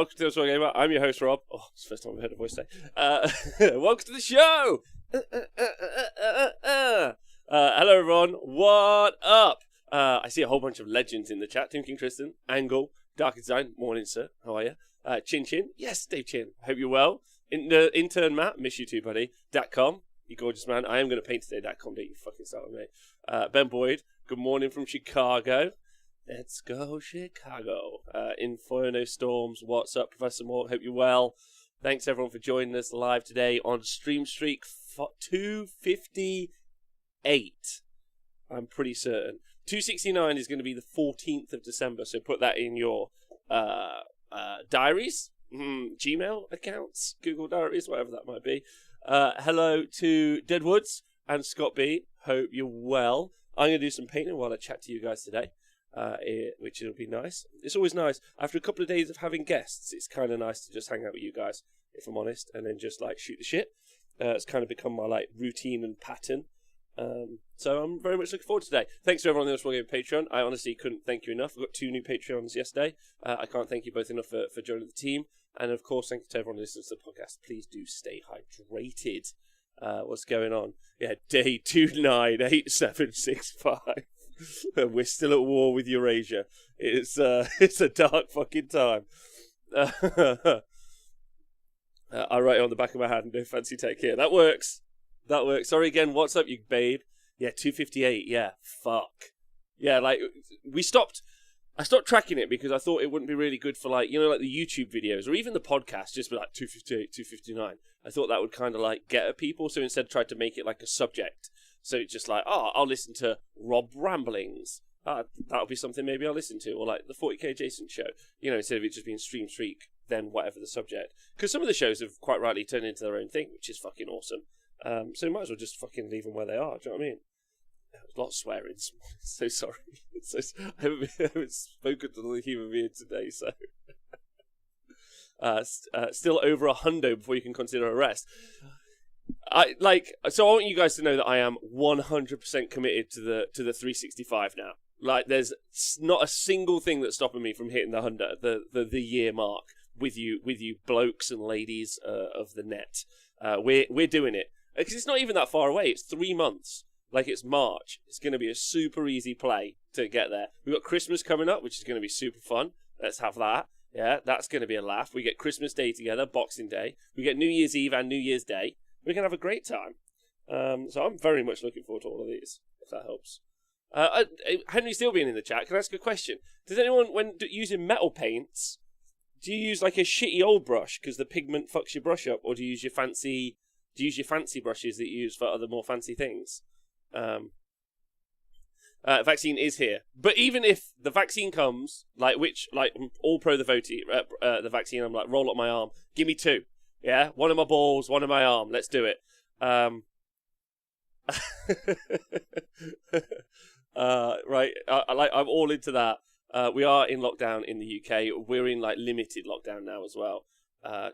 welcome to the Smuggling Gamer. I'm your host, Rob. Oh, it's the first time I've heard a voice say. Welcome to the show! Hello, everyone. What up? I see a whole bunch of legends in the chat. Tim King Tristan, Angle, Dark Design. Morning, sir. How are you? Chin Chin. Yes, Dave Chin. Hope you're well. Intern Matt. Miss you too, buddy. Datcom. You gorgeous man. I am going to paint today, Datcom. Don't you fucking start with me. Ben Boyd. Good morning from Chicago. Let's go, Chicago. Inferno Storms, what's up, Professor Moore? Hope you're well. Thanks, everyone, for joining us live today on Stream Streak 258. I'm pretty certain. 269 is going to be the 14th of December, so put that in your diaries, Gmail accounts, Google Diaries, whatever that might be. Hello to Deadwoods and Scott B. Hope you're well. I'm going to do some painting while I chat to you guys today. Which will be nice. It's always nice after a couple of days of having guests. It's kind of nice to just hang out with you guys, if I'm honest, and then just like shoot the shit. It's kind of become my like routine and pattern. So I'm very much looking forward to today. Thanks to everyone on the Smuggling Patreon. I honestly couldn't thank you enough. I've got 2 new Patreons yesterday. I can't thank you both enough for joining the team. And of course, thank you to everyone who listens to the podcast. Please do stay hydrated. What's going on? Yeah, day 298765. We're still at war with Eurasia. It's a dark fucking time. I write it on the back of my hand. No fancy tech here. That works. That works. Sorry again. What's up, you babe? Yeah, 258. Yeah, fuck. Yeah, like I stopped tracking it because I thought it wouldn't be really good for like the YouTube videos or even the podcast. Just be like 258, 259. I thought that would kind of like get at people. So instead, I tried to make it like a subject. So it's just like, I'll listen to Rob Ramblings. That'll be something maybe I'll listen to. Or like the 40k Jason show. Instead of it just being Stream Streak, then whatever the subject. Because some of the shows have quite rightly turned into their own thing, which is fucking awesome. So you might as well just fucking leave them where they are. Do you know what I mean? There's a lot of swearing. So sorry. I haven't spoken to the human being today, so... still over a hundo before you can consider arrest. I want you guys to know that I am 100% committed to the 365 now. Like, there's not a single thing that's stopping me from hitting the 100, the year mark with you blokes and ladies of the net. We're doing it because it's not even that far away. It's 3 months. Like, it's March. It's going to be a super easy play to get there. We've got Christmas coming up, which is going to be super fun. Let's have that. Yeah, that's going to be a laugh. We get Christmas Day together, Boxing Day. We get New Year's Eve and New Year's Day. We're going to have a great time. So I'm very much looking forward to all of these, if that helps. Henry Steele being in the chat, can I ask a question? Does anyone, when using metal paints, do you use like a shitty old brush because the pigment fucks your brush up, or do you use your fancy brushes that you use for other more fancy things? Vaccine is here, but even if the vaccine comes, I'm all pro the the vaccine, I'm like, roll up my arm, give me 2. Yeah, one of my balls, one of my arm. Let's do it. Right. I'm all into that. We are in lockdown in the UK. We're in like limited lockdown now as well.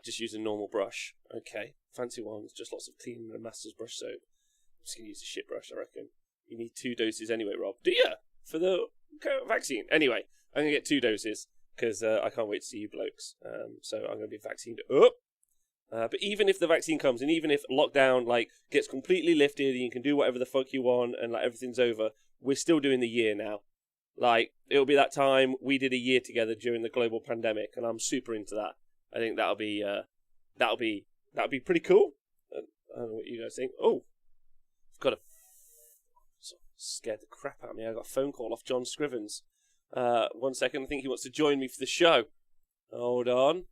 Just use a normal brush. Okay. Fancy ones. Just lots of cleaning and master's brush soap. I'm just gonna use a shit brush, I reckon. You need 2 doses anyway, Rob. Do you? For the vaccine? Anyway, I'm gonna get 2 doses because I can't wait to see you blokes. So I'm gonna be vaccinated up. But even if the vaccine comes, and even if lockdown gets completely lifted, and you can do whatever the fuck you want, and everything's over, we're still doing the year now. It'll be that time we did a year together during the global pandemic, and I'm super into that. I think that'll be pretty cool. I don't know what you guys think. Oh, I've got scared the crap out of me. I got a phone call off John Scrivens. 1 second, I think he wants to join me for the show. Hold on.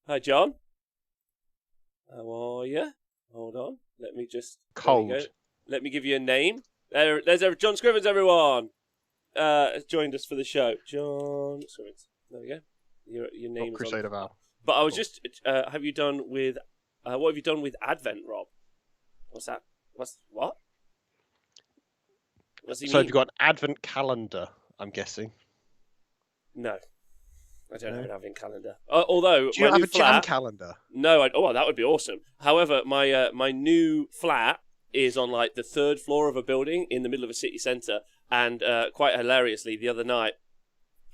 Hi, John. How are you? Hold on. Let me just... Cold. Let me give you a name. There's John Scrivens, everyone. Has joined us for the show. John Scrivens. There we go. Your name is Crusader Val. But I was just... what have you done with Advent, Rob? What's that? What? What's he mean? So have you got an Advent calendar, I'm guessing? No. I don't have an Advent calendar. Although, do you have a jam calendar? No. That would be awesome. However, my new flat is on the 3rd floor of a building in the middle of a city centre, and quite hilariously, the other night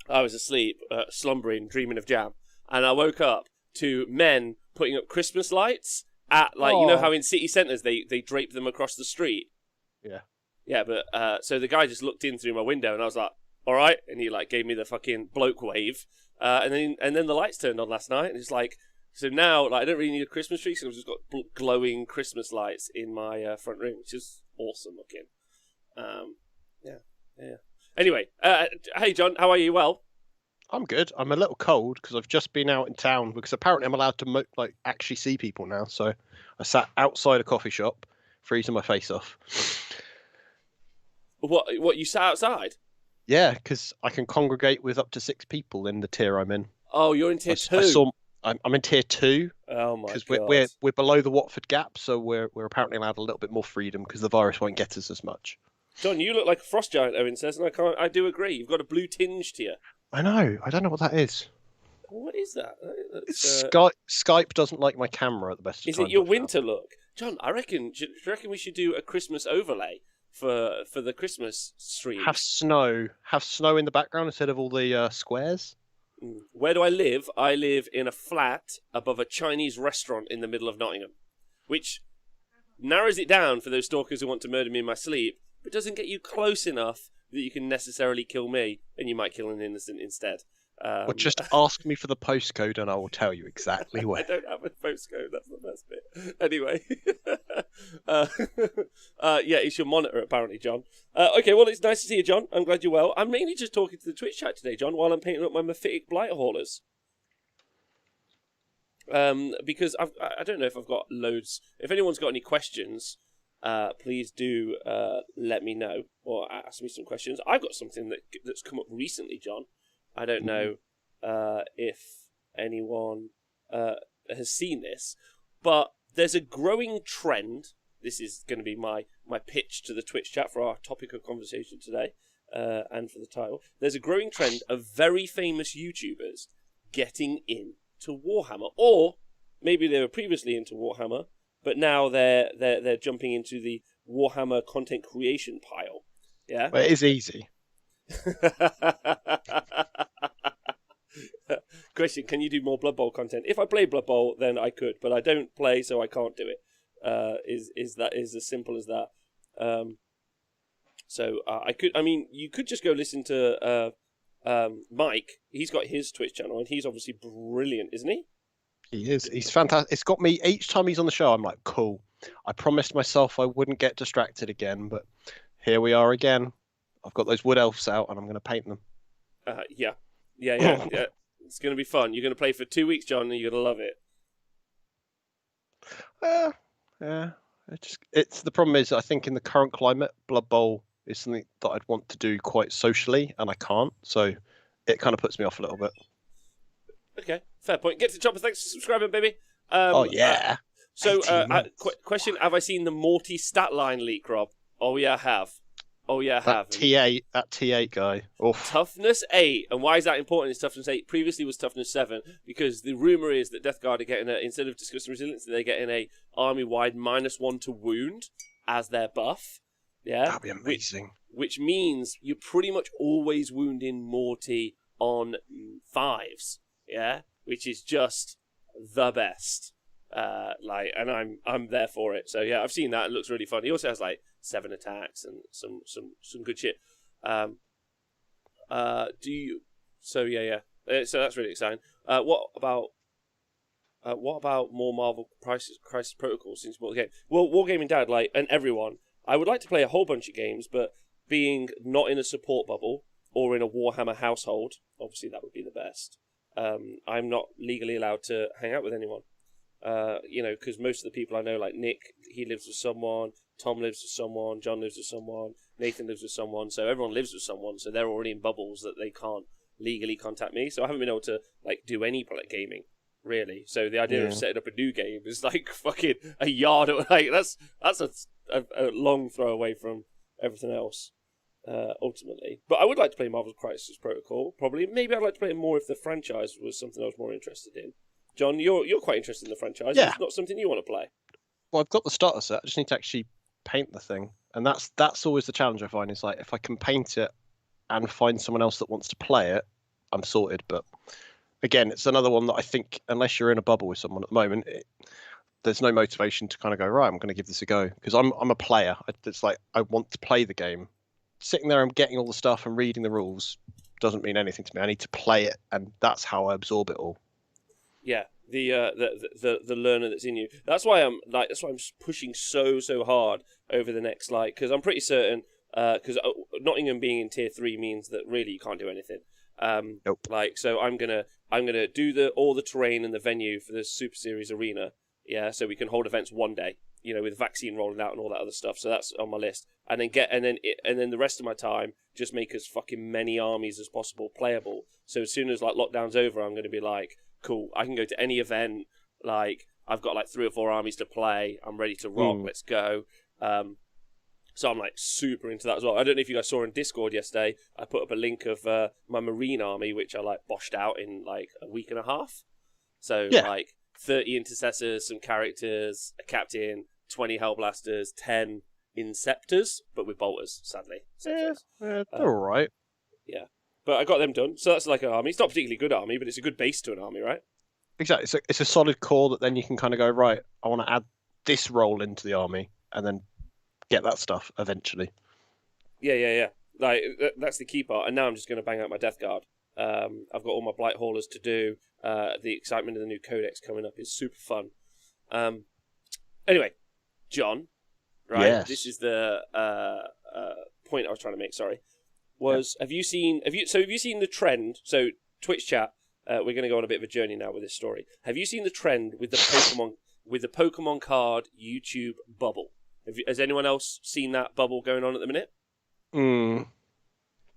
I was asleep, slumbering, dreaming of jam, and I woke up to men putting up Christmas lights at, like, you know how in city centres they drape them across the street? Yeah. Yeah, but so the guy just looked in through my window, and I was like, all right, and he like gave me the fucking bloke wave, and then the lights turned on last night, and it's like, so now like I don't really need a Christmas tree, so I've just got glowing Christmas lights in my front room, which is awesome looking. Yeah. Anyway, hey John, how are you? Well, I'm good. I'm a little cold because I've just been out in town because apparently I'm allowed to actually see people now. So I sat outside a coffee shop, freezing my face off. What you sat outside? Yeah, because I can congregate with up to 6 people in the tier I'm in. Oh, you're in tier 2. I'm in tier 2. Oh my god! Because we're below the Watford gap, so we're apparently allowed a little bit more freedom because the virus won't get us as much. John, you look like a frost giant, Owen says, and I do agree. You've got a blue tinge to you. I know. I don't know what that is. What is that? Skype doesn't like my camera at the best of times. Is it your winter look? John, I reckon. Do you reckon we should do a Christmas overlay for the Christmas stream? Have snow in the background instead of all the squares. Where do I live? I live in a flat above a Chinese restaurant in the middle of Nottingham, which narrows it down for those stalkers who want to murder me in my sleep, but doesn't get you close enough that you can necessarily kill me, and you might kill an innocent instead. Or just ask me for the postcode and I will tell you exactly where. I don't have a postcode, that's the best bit. Anyway. Yeah, it's your monitor apparently, John. Okay, well, it's nice to see you, John. I'm glad you're well. I'm mainly just talking to the Twitch chat today, John, while I'm painting up my mephitic blight haulers. Because I don't know if I've got loads. If anyone's got any questions, please do let me know or ask me some questions. I've got something that's come up recently, John. I don't know if anyone has seen this, but there's a growing trend. This is going to be my pitch to the Twitch chat for our topic of conversation today, and for the title. There's a growing trend of very famous YouTubers getting into Warhammer, or maybe they were previously into Warhammer, but now they're jumping into the Warhammer content creation pile. Yeah, well, it is easy. Question: can you do more Blood Bowl content? If I play Blood Bowl, then I could, but I don't play, so I can't do it. Is as simple as that. I could. I mean, you could just go listen to Mike. He's got his Twitch channel, and he's obviously brilliant, isn't he? He is. He's fantastic. It's got me each time he's on the show. I'm like, cool. I promised myself I wouldn't get distracted again, but here we are again. I've got those wood elves out, and I'm going to paint them. Yeah. It's going to be fun. You're going to play for 2 weeks, John, and you're going to love it. Yeah. It's the problem is I think in the current climate, Blood Bowl is something that I'd want to do quite socially, and I can't. So it kind of puts me off a little bit. Okay, fair point. Get to the chopper. Thanks for subscribing, baby. Question: have I seen the Morty stat line leak, Rob? Oh yeah, I have. That T8 guy. Oof. Toughness 8. And why is that important? It's toughness 8. Previously was toughness 7, because the rumour is that Death Guard are getting instead of disgusting resilience, they're getting a army-wide -1 to wound as their buff. Yeah, that'd be amazing. Which means you're pretty much always wounding Morty on 5s. Yeah, which is just the best. And I'm there for it. So yeah, I've seen that. It looks really fun. He also has like 7 attacks and some good shit. So that's really exciting. What about more Marvel Crisis Protocol since Wargaming? Well, Wargaming Dad, and everyone, I would like to play a whole bunch of games, but being not in a support bubble or in a Warhammer household, obviously that would be the best. I'm not legally allowed to hang out with anyone. Because most of the people I know, like Nick, he lives with someone, Tom lives with someone, John lives with someone, Nathan lives with someone, so everyone lives with someone, so they're already in bubbles that they can't legally contact me, so I haven't been able to, do any gaming, really. So the idea of setting up a new game is, fucking a yard, that's a long throw away from everything else, ultimately. But I would like to play Marvel Crisis Protocol, probably. Maybe I'd like to play it more if the franchise was something I was more interested in. John, you're quite interested in the franchise. Yeah. It's not something you want to play. Well, I've got the starter set. I just need to actually paint the thing, and that's always the challenge I find. Is if I can paint it and find someone else that wants to play it, I'm sorted. But again, it's another one that I think, unless you're in a bubble with someone at the moment, there's no motivation to kind of go, right, I'm going to give this a go, because I'm a player. It's like I want to play the game. Sitting there and getting all the stuff and reading the rules doesn't mean anything to me. I need to play it, and that's how I absorb it all. Yeah, the learner that's in you. That's why I'm pushing so hard over the next, because I'm pretty certain, because Nottingham being in tier 3 means that really you can't do anything. Nope. So I'm gonna do all the terrain and the venue for the Super Series arena. Yeah, so we can hold events one day, with vaccine rolling out and all that other stuff. So that's on my list. And then the rest of my time, just make as fucking many armies as possible playable. So as soon as lockdown's over, I'm going to be like, cool, I can go to any event. I've got 3 or 4 armies to play. I'm ready to rock. Let's go. So I'm super into that as well. I don't know if you guys saw in Discord yesterday, I put up a link of my Marine army, which I boshed out in a week and a half. So 30 intercessors, some characters, a captain, 20 hellblasters, 10 inceptors, but with bolters, sadly. They're all right. Yeah, but I got them done. So that's an army. It's not a particularly good army, but it's a good base to an army, right? Exactly. It's a solid core that then you can kind of go, right, I want to add this role into the army, and then get that stuff eventually. Yeah. That's the key part. And now I'm just going to bang out my Death Guard. I've got all my Blight Haulers to do. The excitement of the new Codex coming up is super fun. Anyway, John, right? Yes. This is the point I was trying to make. Sorry, have you seen the trend? So Twitch chat, we're going to go on a bit of a journey now with this story. Have you seen the trend with the Pokemon card YouTube bubble? Has anyone else seen that bubble going on at the minute?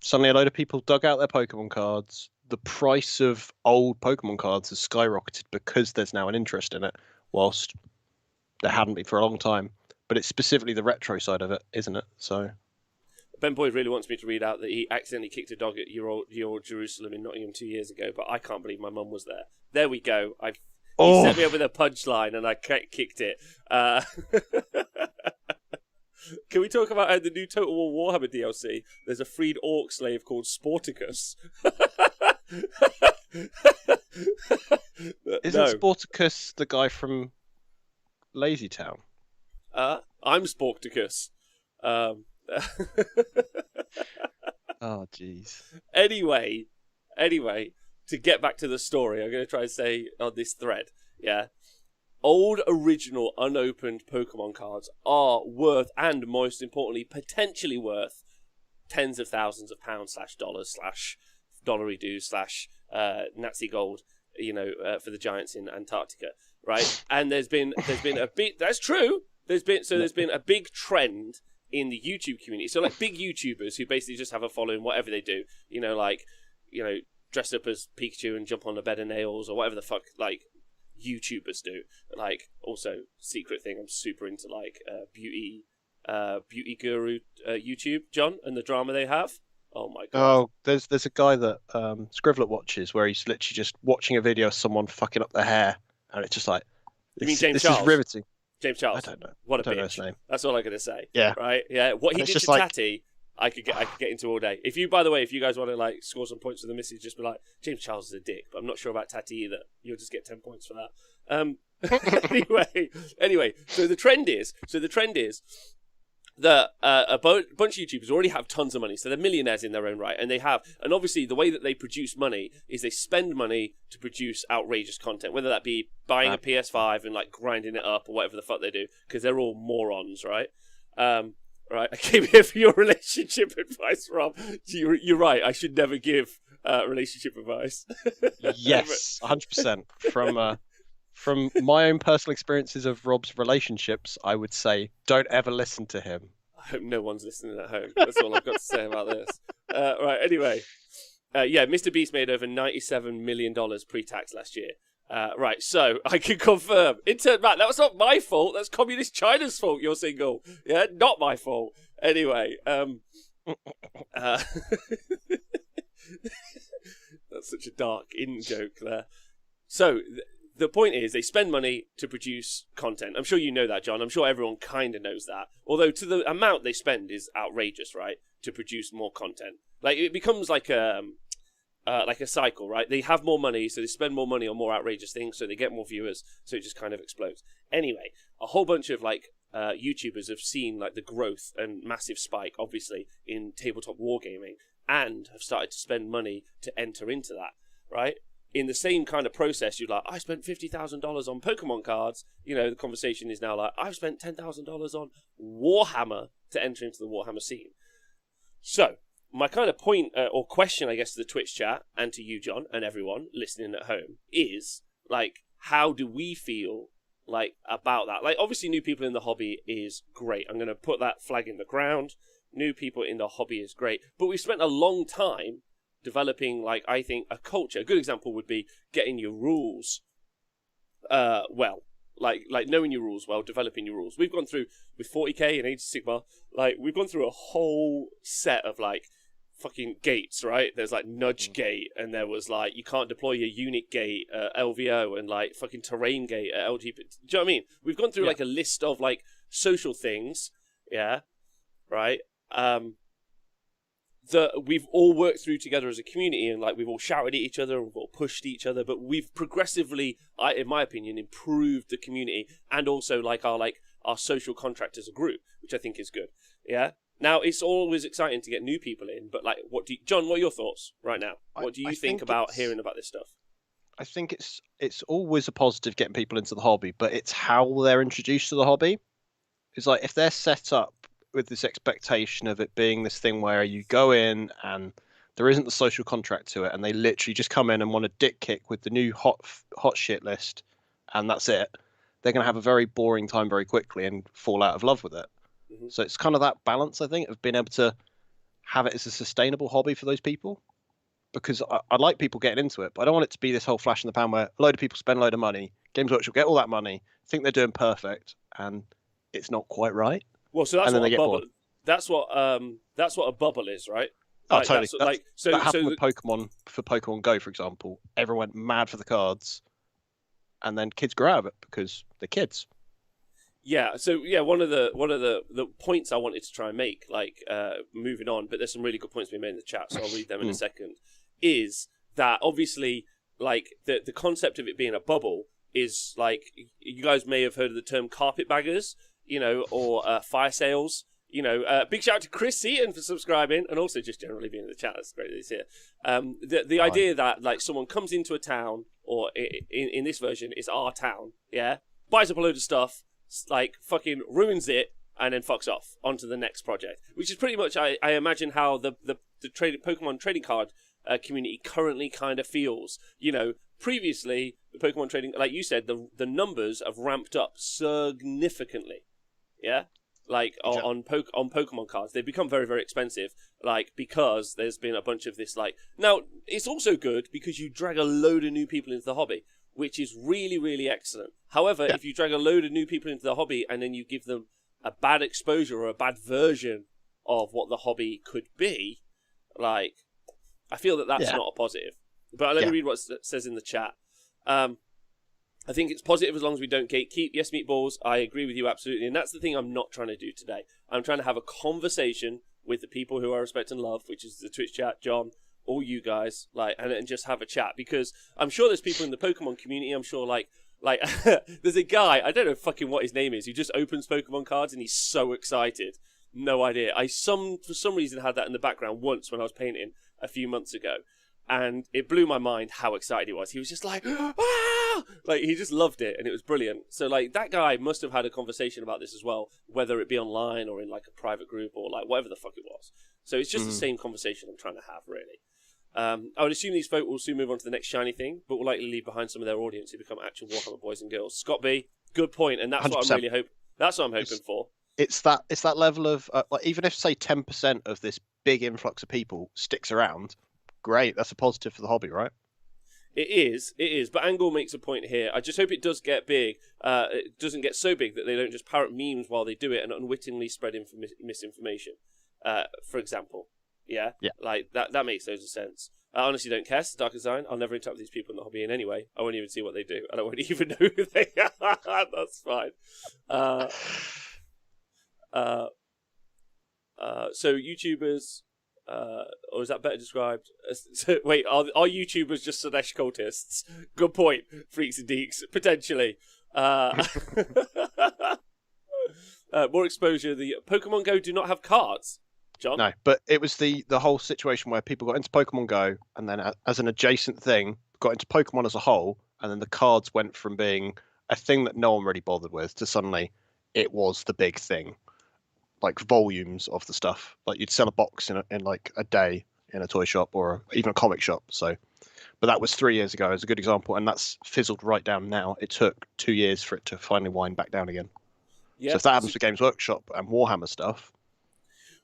Suddenly, a load of people dug out their Pokemon cards. The price of old Pokemon cards has skyrocketed because there's now an interest in it, whilst there hadn't been for a long time. But it's specifically the retro side of it, isn't it? So Ben Boyd really wants me to read out that he accidentally kicked a dog at your old Jerusalem in Nottingham 2 years ago, but I can't believe my mum was there. There we go. He set me up with a punchline, and I kicked it. Can we talk about the new Total War Warhammer DLC? There's a freed orc slave called Sporticus. Isn't Sporticus the guy from Lazy Town? I'm Sporticus. Oh, jeez. Anyway, to get back to the story, I'm going to try and say on this thread, old, original, unopened Pokemon cards are worth, and most importantly, potentially worth, tens of thousands of pounds / dollars / dollary-doos / Nazi gold, for the giants in Antarctica, right? And there's been a big. That's true. There's been a big trend in the YouTube community. So big YouTubers who basically just have a following, whatever they do, dress up as Pikachu and jump on a bed of nails or whatever the fuck YouTubers do. Also secret thing, I'm super into beauty guru YouTube, John, and the drama they have. Oh my god. Oh, there's a guy that Scrivo watches where he's literally just watching a video of someone fucking up their hair, and it's just you mean James Charles? This is riveting. James Charles. I don't know. What a I don't bitch. know his name. That's all I'm gonna say. Yeah. Right. Yeah. What he did to Tatty, I could get into all day. If you guys want to score some points for the missus, just be like, James Charles is a dick, but I'm not sure about Tatty either. You'll just get 10 points for that. Anyway. So the trend is that a bunch of YouTubers already have tons of money, so they're millionaires in their own right, and obviously the way that they produce money is they spend money to produce outrageous content, whether that be buying a PS5 and grinding it up or whatever the fuck they do, because they're all morons, right? Right, I came here for your relationship advice, Rob. You're right. I should never give relationship advice. Yes, 100%. From my own personal experiences of Rob's relationships, I would say don't ever listen to him. I hope no one's listening at home. That's all I've got to say about this. Right, anyway. Mr. Beast made over $97 million pre-tax last year. Right, so I can confirm. Intern Matt, that was not my fault. That's Communist China's fault you're single. Yeah, not my fault. Anyway, that's such a dark in-joke there. So, the point is, they spend money to produce content. I'm sure you know that, John. I'm sure everyone kind of knows that. Although, to the amount they spend is outrageous, right? To produce more content. It becomes like a like a cycle, right? They have more money, so they spend more money on more outrageous things, so they get more viewers, so it just kind of explodes. Anyway, a whole bunch of like YouTubers have seen like the growth and massive spike, obviously, in tabletop wargaming, and have started to spend money to enter into that, right? In the same kind of process, you're like, I spent $50,000 on Pokemon cards. You know, the conversation is now like, I've spent $10,000 on Warhammer to enter into the Warhammer scene. So, my kind of point or question, I guess, to the Twitch chat and to you, John, and everyone listening at home is, like, how do we feel, like, about that? Like, obviously, new people in the hobby is great. I'm going to put that flag in the ground. New people in the hobby is great. But we've spent a long time developing, like, I think, a culture. A good example would be getting your rules well. Like knowing your rules well, developing your rules. We've gone through, with 40k and Age of Sigmar, like, we've gone through a whole set of, like, fucking gates, right? There's, like, nudge gate, and there was, like, you can't deploy your unit gate at LVO, and, like, fucking terrain gate at LGP. Do you know what I mean? We've gone through, like, a list of, like, social things, yeah, right? That we've all worked through together as a community, and like we've all shouted at each other and we've all pushed each other, but we've progressively, in my opinion, improved the community and also like our social contract as a group, which I think is good. Yeah. Now it's always exciting to get new people in, but like, John? What are your thoughts right now? What do you think about hearing about this stuff? I think it's always a positive getting people into the hobby, but it's how they're introduced to the hobby. It's like if they're set up with this expectation of it being this thing where you go in and there isn't the social contract to it, and they literally just come in and want a dick kick with the new hot shit list, and that's it. They're going to have a very boring time very quickly and fall out of love with it. Mm-hmm. So it's kind of that balance, I think, of being able to have it as a sustainable hobby for those people. Because I like people getting into it, but I don't want it to be this whole flash in the pan where a load of people spend a load of money, Games Workshop get all that money, think they're doing perfect, and it's not quite right. Well, so that's what a bubble. That's what a bubble is, right? Oh, like, totally. That happened with Pokemon for Pokemon Go, for example. Everyone went mad for the cards, and then kids grew out of it because they're kids. Yeah. So yeah, one of the points I wanted to try and make, like moving on, but there's some really good points being made in the chat, so I'll read them in a second. Is that obviously like the concept of it being a bubble is like, you guys may have heard of the term carpetbaggers, you know, or fire sales. You know, big shout out to Chris Seaton for subscribing, and also just generally being in the chat. That's great that he's here. The idea that like someone comes into a town, or in this version, it's our town, yeah, buys up a load of stuff, like fucking ruins it, and then fucks off onto the next project, which is pretty much, I imagine, how the Pokemon trading card community currently kind of feels. You know, previously the Pokemon trading, like you said, the numbers have ramped up significantly, yeah. Like on Pokemon cards, they've become very, very expensive. Like, because there's been a bunch of this. Like, now it's also good because you drag a load of new people into the hobby, which is really, really excellent. However, if you drag a load of new people into the hobby and then you give them a bad exposure or a bad version of what the hobby could be, like, I feel that that's not a positive. But let me read what it says in the chat. I think it's positive as long as we don't gatekeep. Yes, Meatballs, I agree with you absolutely. And that's the thing I'm not trying to do today. I'm trying to have a conversation with the people who I respect and love, which is the Twitch chat, John, all you guys, like, and just have a chat. Because I'm sure there's people in the Pokemon community, I'm sure, like there's a guy, I don't know fucking what his name is, who just opens Pokemon cards and he's so excited. No idea. For some reason, had that in the background once when I was painting a few months ago. And it blew my mind how excited he was. He was just like, ah! Like, he just loved it, and it was brilliant. So, like, that guy must have had a conversation about this as well, whether it be online or in, like, a private group or, like, whatever the fuck it was. So it's just the same conversation I'm trying to have, really. I would assume these folk will soon move on to the next shiny thing, but will likely leave behind some of their audience who become actual Warhammer boys and girls. Scott B, good point, and that's 100%. What I'm really hoping. That's what I'm hoping for. It's that level of like, even if say 10% of this big influx of people sticks around. Great, that's a positive for the hobby, right? It is. But Angle makes a point here. I just hope it does get big. It doesn't get so big that they don't just parrot memes while they do it and unwittingly spread misinformation. For example, yeah, like that makes loads of sense. I honestly don't care. It's Dark Design. I'll never interact with these people in the hobby in any way. I won't even see what they do, and I won't even know who they are. That's fine. So YouTubers Or is that better described? Wait, are YouTubers just Slanesh cultists? Good point, freaks and deeks, potentially. More exposure. The Pokemon Go do not have cards, John. No, but it was the whole situation where people got into Pokemon Go, and then as an adjacent thing, got into Pokemon as a whole, and then the cards went from being a thing that no one really bothered with to suddenly it was the big thing. Like volumes of the stuff, like you'd sell a box in like a day in a toy shop or even a comic shop. So, but that was 3 years ago as a good example, and that's fizzled right down now. It took 2 years for it to finally wind back down again. Yeah. So if that happens with Games Workshop and Warhammer stuff,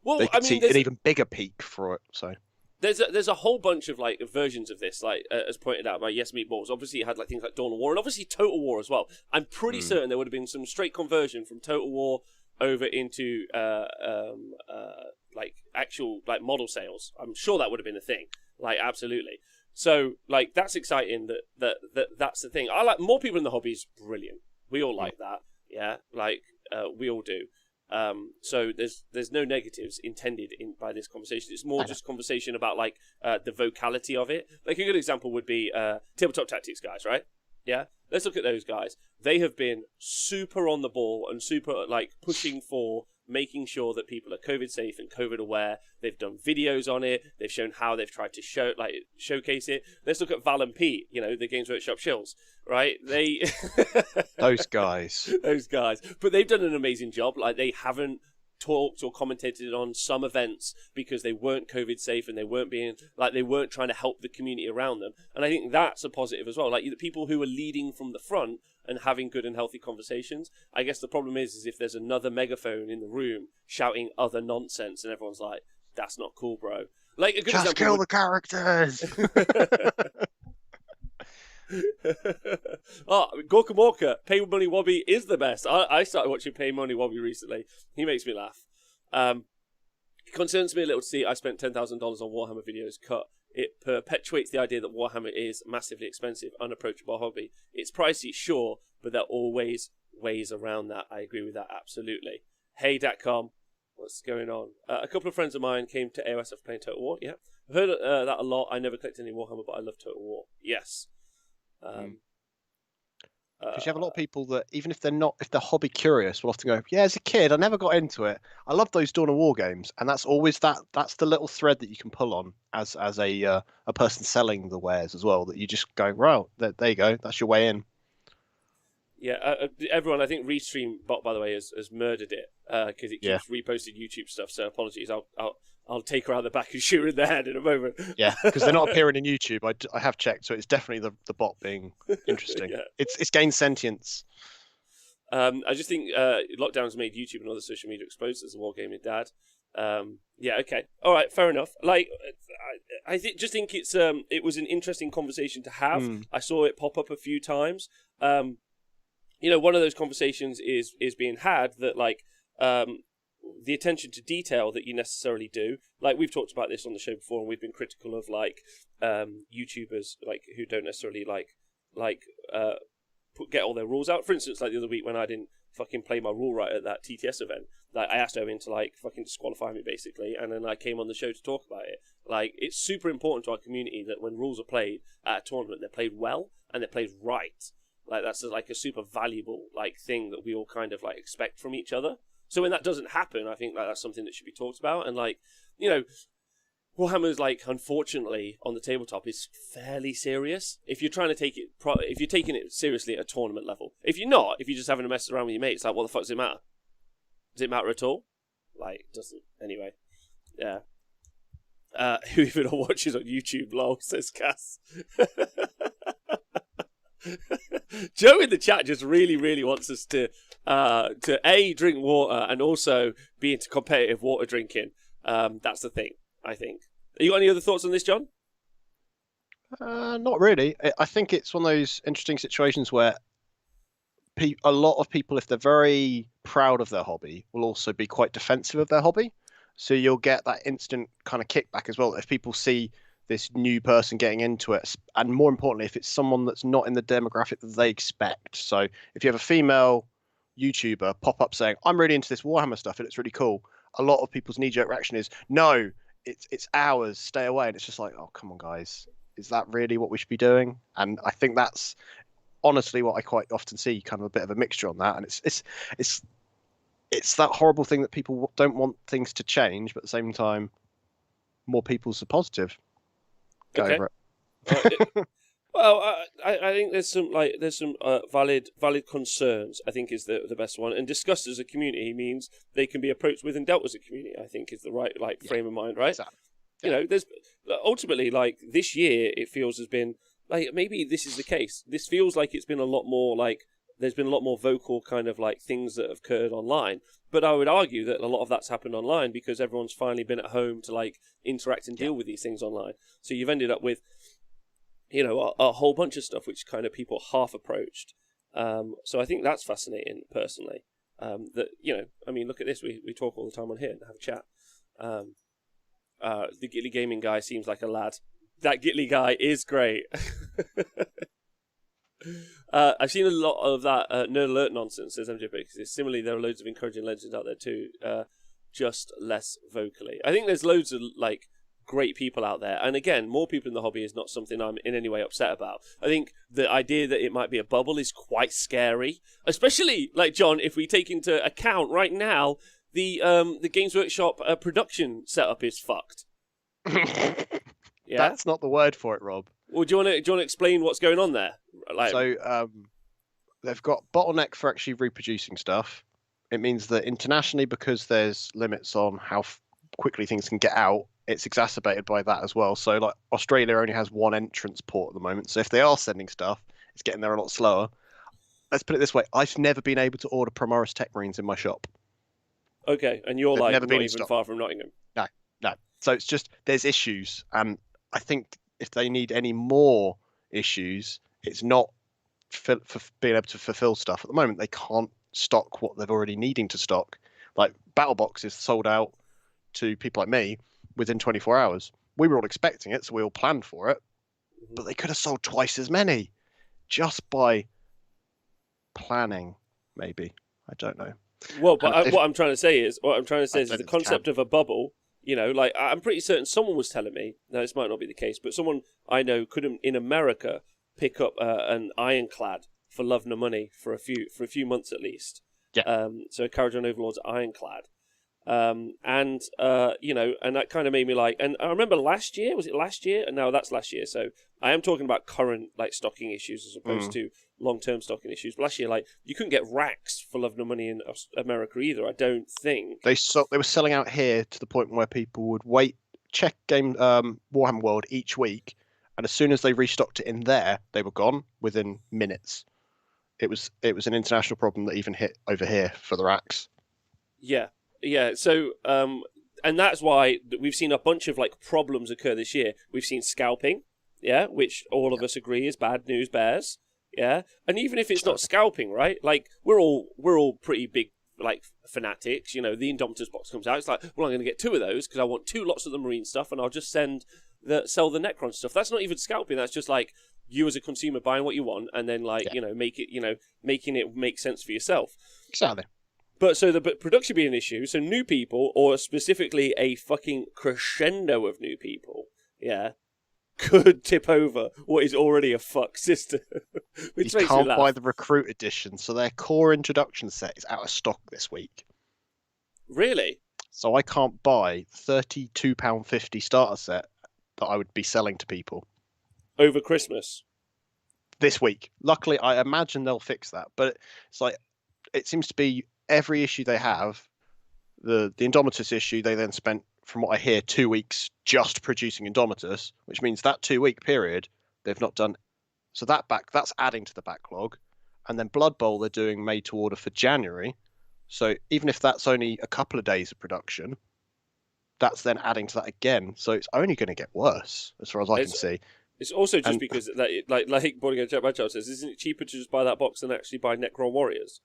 well, they could see an even bigger peak for it. So there's a whole bunch of like versions of this, like as pointed out by Yes Meatballs. Obviously, it had like things like Dawn of War and obviously Total War as well. I'm pretty certain there would have been some straight conversion from Total War over into like actual like model sales. I'm sure that would have been a thing. Like absolutely. So like that's exciting that's the thing. I like more people in the hobby is brilliant. We all like that. Yeah, like we all do. So there's no negatives intended by this conversation. It's more just conversation about like the vocality of it. Like a good example would be Tabletop Tactics guys, right? Yeah, let's look at those guys. They have been super on the ball and super like pushing for making sure that people are COVID safe and COVID aware. They've done videos on it. They've shown how they've tried to showcase it. Let's look at Val and Pete, the Games Workshop shills, right? They those guys. But they've done an amazing job. Like they haven't talked or commentated on some events because they weren't COVID safe and they weren't trying to help the community around them. And I think that's a positive as well. Like the people who are leading from the front and having good and healthy conversations. I guess the problem is if there's another megaphone in the room shouting other nonsense and everyone's like, that's not cool, bro. Like a good just kill the characters. Gorka Morka, Pay Money Wobby is the best. I started watching Pay Money Wobby recently. He makes me laugh. It concerns me a little to see I spent $10,000 on Warhammer videos cut. It perpetuates the idea that Warhammer is massively expensive, unapproachable hobby. It's pricey, sure, but there are always ways around that. I agree with that, absolutely. Hey, Datcom, what's going on? A couple of friends of mine came to AOS after playing Total War. Yeah, I've heard that a lot. I never collected any Warhammer, but I love Total War. Yes. Because you have a lot of people that, even if they're hobby curious, will often go, yeah, as a kid, I never got into it. I love those Dawn of War games. And that's always that's the little thread that you can pull on as a person selling the wares as well, that you just go, right, there you go. That's your way in. Yeah, everyone, I think Restream Bot, by the way, has murdered it because it keeps reposting YouTube stuff. So apologies. I'll take her out the back and shoot her in the head in a moment. Yeah, because they're not appearing in YouTube. I have checked, so it's definitely the bot being interesting. Yeah. It's gained sentience. I just think lockdown's made YouTube and other social media exposed as a wargaming dad. Yeah, okay, all right, fair enough. Like, I just think it was an interesting conversation to have. I saw it pop up a few times. One of those conversations is being had that like. The attention to detail that you necessarily do, like we've talked about this on the show before, and we've been critical of like YouTubers like who don't necessarily get all their rules out. For instance, like the other week when I didn't fucking play my rule right at that TTS event, like I asked Owen to like fucking disqualify me basically, and then I came on the show to talk about it. Like it's super important to our community that when rules are played at a tournament, they're played well and they're played right. Like that's like a super valuable like thing that we all kind of like expect from each other. So when that doesn't happen, I think that's something that should be talked about. And like, Warhammer's like, unfortunately, on the tabletop is fairly serious. If you're trying to take it, if you're taking it seriously at a tournament level. If you're not, if you're just having a mess around with your mates, like, what the fuck does it matter? Does it matter at all? Like, doesn't. Anyway, yeah. Who even watches on YouTube? Lol, says Cass. Joe in the chat just really, really wants us to A, drink water and also be into competitive water drinking. That's the thing, I think. You got any other thoughts on this, John? Not really. I think it's one of those interesting situations where a lot of people, if they're very proud of their hobby, will also be quite defensive of their hobby. So you'll get that instant kind of kickback as well. If people see this new person getting into it, and more importantly, if it's someone that's not in the demographic that they expect. So if you have a female YouTuber pop up saying, I'm really into this Warhammer stuff and it's really cool, a lot of people's knee-jerk reaction is, no, it's hours, stay away, and it's just like, oh come on, guys, is that really what we should be doing? And I think that's honestly what I quite often see, kind of a bit of a mixture on that, and it's it's that horrible thing that people don't want things to change, but at the same time, more people's a positive. Go Okay. over it. Well, I think there's some valid concerns. I think is the best one, and discussed as a community means they can be approached with and dealt as a community. I think is the right frame of mind, right? Exactly. You know, there's ultimately this year it feels has been maybe this is the case. This feels like it's been a lot more there's been a lot more vocal kind of things that have occurred online. But I would argue that a lot of that's happened online because everyone's finally been at home to interact and deal with these things online. So you've ended up with a whole bunch of stuff which kind of people half approached. So I think that's fascinating personally. That I mean, look at this. We talk all the time on here and have a chat. The Gitly Gaming guy seems like a lad. That Gitly guy is great. I've seen a lot of that nerd alert nonsense, says MJ because similarly there are loads of encouraging legends out there too, just less vocally. I think there's loads of great people out there, and again, more people in the hobby is not something I'm in any way upset about. I think the idea that it might be a bubble is quite scary, especially John, if we take into account right now the Games Workshop production setup is fucked. Yeah, that's not the word for it, Rob. Well, do you want to explain what's going on there? So they've got bottleneck for actually reproducing stuff. It means that internationally, because there's limits on how quickly things can get out, it's exacerbated by that as well. So Australia only has one entrance port at the moment. So if they are sending stuff, it's getting there a lot slower. Let's put it this way. I've never been able to order Primaris Tech Marines in my shop. Okay, and you're never not even far from Nottingham. No. So it's just, there's issues. And I think if they need any more issues, it's not for being able to fulfill stuff. At the moment, they can't stock what they're already needing to stock. Battle boxes sold out to people like me within 24 hours. We were all expecting it, so we all planned for it. But they could have sold twice as many just by planning, maybe. I don't know. Well, but what I'm trying to say is the concept of a bubble. I'm pretty certain someone was telling me. Now, this might not be the case, but someone I know couldn't in America pick up an ironclad for love nor money for a few months at least. Yeah. So Karajan Overlord's ironclad. And that kind of made me and I remember last year, was it last year? No, that's last year. So I am talking about current stocking issues as opposed to long-term stocking issues. But last year, you couldn't get racks for love nor money in America either, I don't think. They were selling out here to the point where people would check Warhammer World each week, and as soon as they restocked it in there, they were gone within minutes. It was an international problem that even hit over here for the racks. Yeah. So, and that's why we've seen a bunch of problems occur this year. We've seen scalping, which all of us agree is bad news bears, and even if it's not scalping, right? We're all pretty big fanatics. The Indomitus box comes out. It's well, I'm going to get 2 of those because I want 2 lots of the marine stuff, and I'll just sell the Necron stuff. That's not even scalping. That's just you as a consumer buying what you want, and then making it make sense for yourself. Exactly. But so the production being an issue, so new people, or specifically a fucking crescendo of new people, could tip over what is already a fuck system. Which you makes can't me laugh. buy the recruit edition, so their core introduction set is out of stock this week. Really? So I can't buy £32.50 starter set that I would be selling to people. Over Christmas? This week. Luckily, I imagine they'll fix that, but it's it seems to be every issue they have, the Indomitus issue, they then spent, from what I hear, 2 weeks just producing Indomitus, which means that 2-week period they've not done. So that's adding to the backlog. And then Blood Bowl they're doing made to order for January. So even if that's only a couple of days of production, that's then adding to that again. So it's only going to get worse as far as I can see. It's also just because like Boarding Jack Badchild says, isn't it cheaper to just buy that box than actually buy Necron Warriors?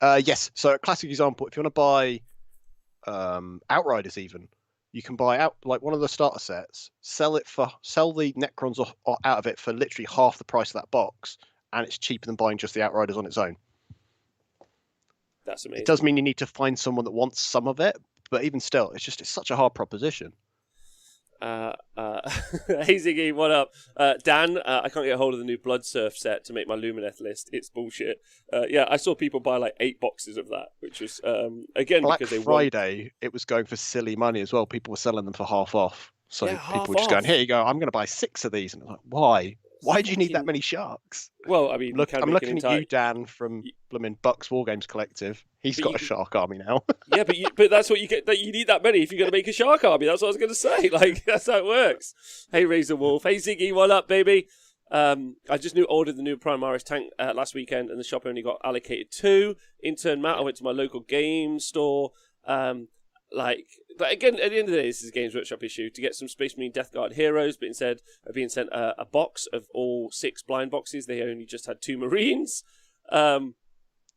Yes. So a classic example, if you want to buy Outriders even, you can buy out one of the starter sets, sell the Necrons out of it for literally half the price of that box, and it's cheaper than buying just the Outriders on its own. That's amazing. It does mean you need to find someone that wants some of it, but even still, it's such a hard proposition. Hey Ziggy, what up? Dan, I can't get a hold of the new Blood Surf set to make my Lumineth list. It's bullshit. Yeah, I saw people buy like 8 boxes of that, which was, again, Black because they Friday, it was going for silly money as well. People were selling them for half off. So Yeah, people half were just going, off. here you go, I'm going to buy 6 of these. And I'm like, why? Why do you need that Fucking- many sharks? Well, I mean, you can I'm make looking an at entire... you, Dan, from Bloomin' Bucks War Games Collective. He's But got you- a shark army now. Yeah, but that's what you get. That you need that many if you're going to make a shark army. That's what I was going to say. Like, that's how it works. Hey, Razor Wolf. Hey, Ziggy. What up, baby? I just ordered the new Primaris tank last weekend, and the shop only got allocated 2. In turn, Matt, I went to my local game store. But again, at the end of the day, this is a Games Workshop issue to get some Space Marine Death Guard heroes, but instead of being sent a box of all 6 blind boxes, they only just had 2 Marines.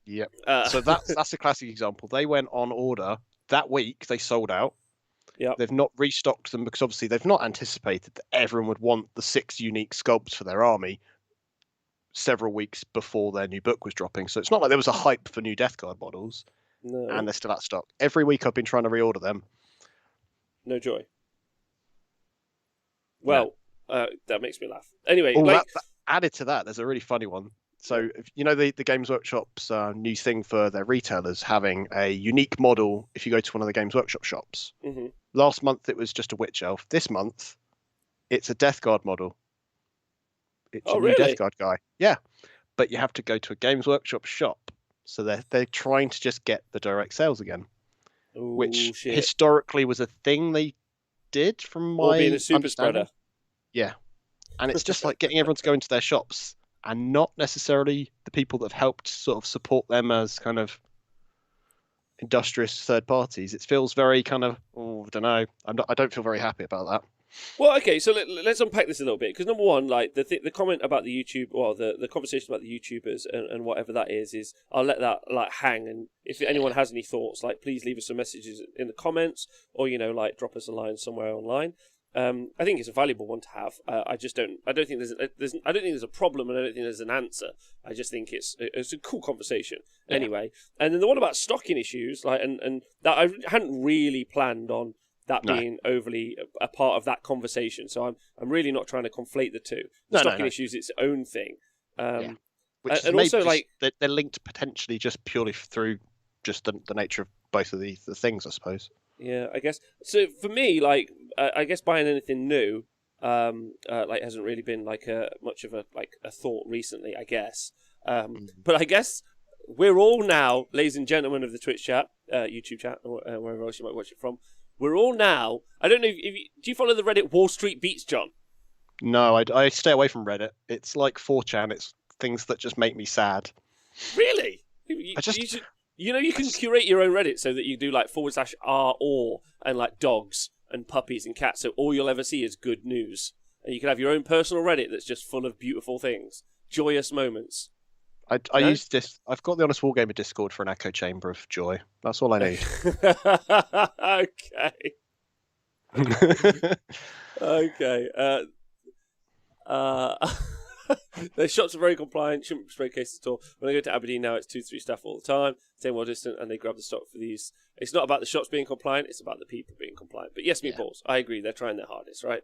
Yep. So that's a classic example. They went on order that week. They sold out. Yep. They've not restocked them because obviously they've not anticipated that everyone would want the 6 unique sculpts for their army several weeks before their new book was dropping. So it's not like there was a hype for new Death Guard models, No. and they're still out of stock. Every week I've been trying to reorder them. No joy. Well, that makes me laugh. Anyway, that added to that, there's a really funny one. So, you know, the Games Workshop's new thing for their retailers having a unique model if you go to one of the Games Workshop shops. Mm-hmm. Last month it was just a Witch Elf. This month it's a Death Guard model. It's a new Death Guard guy. Yeah, but you have to go to a Games Workshop shop. So they're trying to just get the direct sales again, which historically was a thing they did from my or being a super spreader. Yeah, and it's just like getting everyone to go into their shops and not necessarily the people that have helped sort of support them as kind of industrious third parties. It feels very kind of, I don't know. I don't feel very happy about that. Well, okay, so let's unpack this a little bit, because number one, like the comment about the YouTube, or the conversation about the YouTubers and whatever that is I'll let that like hang, and if anyone has any thoughts, like please leave us some messages in the comments, or like drop us a line somewhere online. I think it's a valuable one to have. I don't think there's a problem, and I don't think there's an answer. I just think it's a cool conversation. Yeah. Anyway, and then the one about stocking issues, like and that I hadn't really planned on that being overly a part of that conversation. So I'm really not trying to conflate the two. Stocking issues, its own thing. Which and also like they're linked potentially just purely through just the nature of both of the things, I suppose. Yeah, I guess. So for me, like, I guess buying anything new, like, hasn't really been like much of a thought recently, I guess. But I guess we're all now, ladies and gentlemen of the Twitch chat, YouTube chat, or wherever else you might watch it from. We're all now. I don't know if you, do you follow the Reddit Wall Street Beats, John? No, I stay away from Reddit. It's like 4chan. It's things that just make me sad. Really? You can curate your own Reddit so that you do like /r or and like dogs and puppies and cats. So all you'll ever see is good news, and you can have your own personal Reddit that's just full of beautiful things, joyous moments. I use this. I've got the Honest Wargamer Discord for an echo chamber of joy. That's all I need. Okay. Their shops are very compliant, shouldn't spray cases at all. When I go to Aberdeen now, it's 2-3 staff all the time, same well distant, and they grab the stock for these. It's not about the shops being compliant, it's about the people being compliant. But yes, meatballs, I agree, they're trying their hardest, right?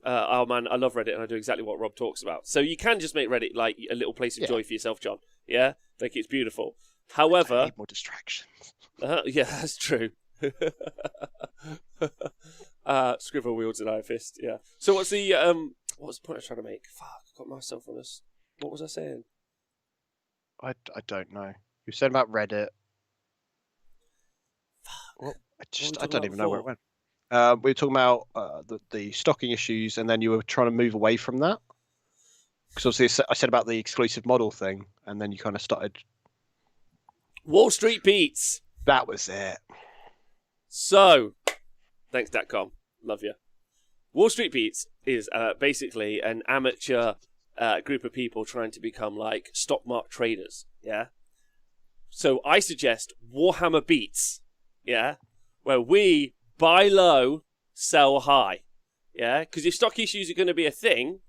Oh man, I love Reddit, and I do exactly what Rob talks about. So you can just make Reddit like a little place of joy for yourself, John. Yeah? Like, it's beautiful. However... I need more distractions. Yeah, that's true. Scrivo wields an iron fist, yeah. So what's the what was the point I was trying to make? Fuck, I got myself on this. What was I saying? I don't know. You said about Reddit. Fuck. Well, I don't even know where it went. We were talking about the stocking issues, and then you were trying to move away from that. Because obviously I said about the exclusive model thing, and then you kind of started... Wall Street Beats! That was it. So, thanks, .com. Love you. Wall Street Beats is basically an amateur group of people trying to become like stock market traders, yeah? So I suggest Warhammer Beats, yeah? Where we buy low, sell high, yeah? Because if stock issues are going to be a thing,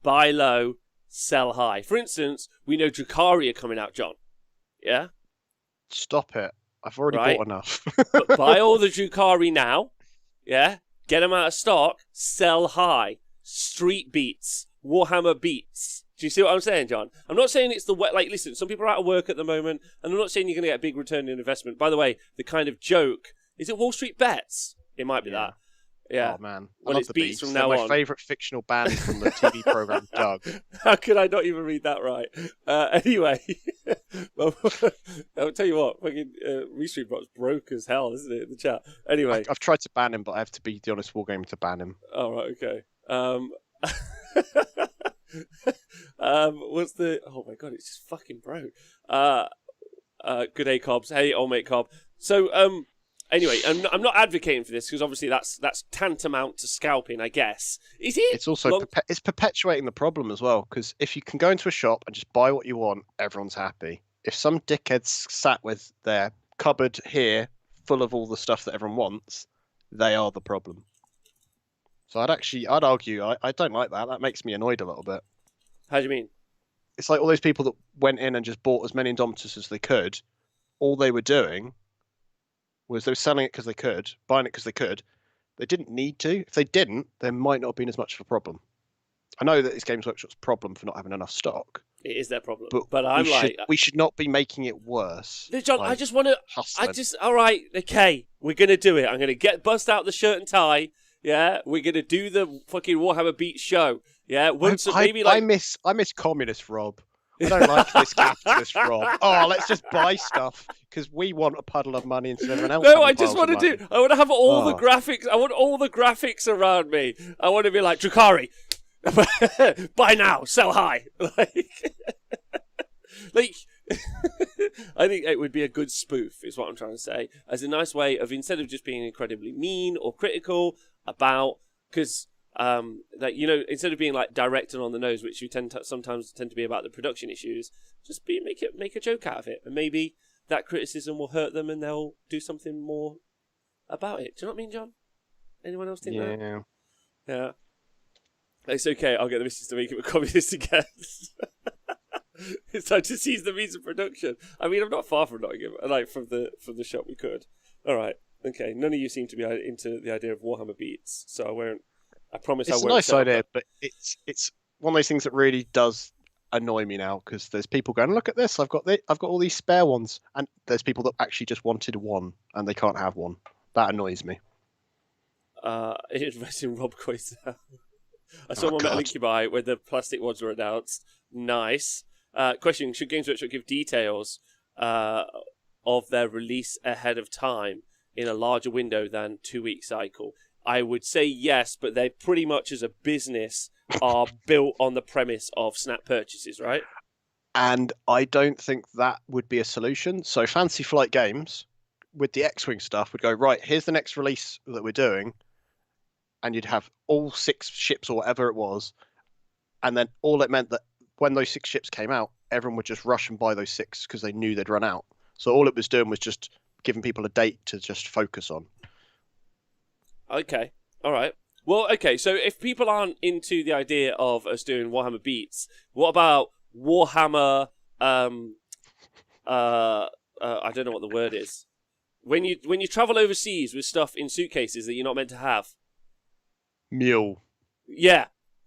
buy low, sell high. For instance, we know Drukhari are coming out, John, yeah? Stop it. I've already bought enough. But buy all the Drukhari now, yeah? get them out of stock, sell high. Street beats, Warhammer beats. Do you see what I'm saying, John? I'm not saying it's the way. Like, listen, some people are out of work at the moment, and I'm not saying you're going to get a big return on investment. By the way, the kind of joke is it Wall Street Bets? It might be that. Yeah. Oh man, Well, I it's love the beats from They're now my on. favourite fictional band from the TV program Doug. How could I not even read that right? Anyway, well, I'll tell you what, fucking Restream Bot's broke as hell, isn't it, in the chat? Anyway. I've tried to ban him, but I have to be the honest wargamer to ban him. Oh, right, okay. What's the... Oh, my God, it's just fucking broke. Good day, Cobbs. Hey, old mate Cobb. So, anyway, I'm not advocating for this because obviously that's tantamount to scalping, I guess. Is it? It's also it's perpetuating the problem as well, because if you can go into a shop and just buy what you want, everyone's happy. If some dickhead's sat with their cupboard here full of all the stuff that everyone wants, they are the problem. So I'd argue I don't like that. That makes me annoyed a little bit. How do you mean? It's like all those people that went in and just bought as many Indomitus as they could. All they were doing was they were selling it because they could, buying it because they could. They didn't need to. If they didn't, there might not have been as much of a problem. I know that it's Games Workshop's problem for not having enough stock. It is their problem. But I'm we should not be making it worse. John, I just want to... all right, okay, we're going to do it. I'm going to bust out the shirt and tie. Yeah, we're going to do the fucking Warhammer Beat show. Yeah, I miss communist Rob. I don't like this capitalist Rob. Oh, let's just buy stuff because we want a puddle of money instead of everyone else. No, I just want to I want to have all the graphics. I want all the graphics around me. I want to be like Drukhari. Buy now, sell high. Like, I think it would be a good spoof, is what I'm trying to say, as a nice way of, instead of just being incredibly mean or critical about, because instead of being like direct and on the nose, which you sometimes tend to be about the production issues, just make a joke out of it, and maybe that criticism will hurt them, and they'll do something more about it. Do you know what I mean, John? Anyone else think that? Yeah. It's okay. I'll get the missus to make him a communist again. It's time to seize the means of production. I mean, I'm not far from Nottingham. Like from the shop, we could. All right. Okay. None of you seem to be into the idea of Warhammer Beats, so I won't. I promise I won't. It's a nice idea, but it's one of those things that really does annoy me now, because there's people going, look at this, I've got all these spare ones, and there's people that actually just wanted one and they can't have one. That annoys me. Invest in Rob Coyce. I saw one Metal Incubi where the plastic ones were announced. Nice. Question: should Games Workshop give details of their release ahead of time in a larger window than 2-week cycle? I would say yes, but they pretty much, as a business, are built on the premise of snap purchases, right? And I don't think that would be a solution. So Fancy Flight Games, with the X-Wing stuff, would go, right, here's the next release that we're doing, and you'd have all 6 ships or whatever it was, and then all it meant that when those 6 ships came out, everyone would just rush and buy those 6 because they knew they'd run out. So all it was doing was just giving people a date to just focus on. Okay, all right. Well, okay, so if people aren't into the idea of us doing Warhammer Beats, what about Warhammer, I don't know what the word is. When you travel overseas with stuff in suitcases that you're not meant to have. Mule. Yeah.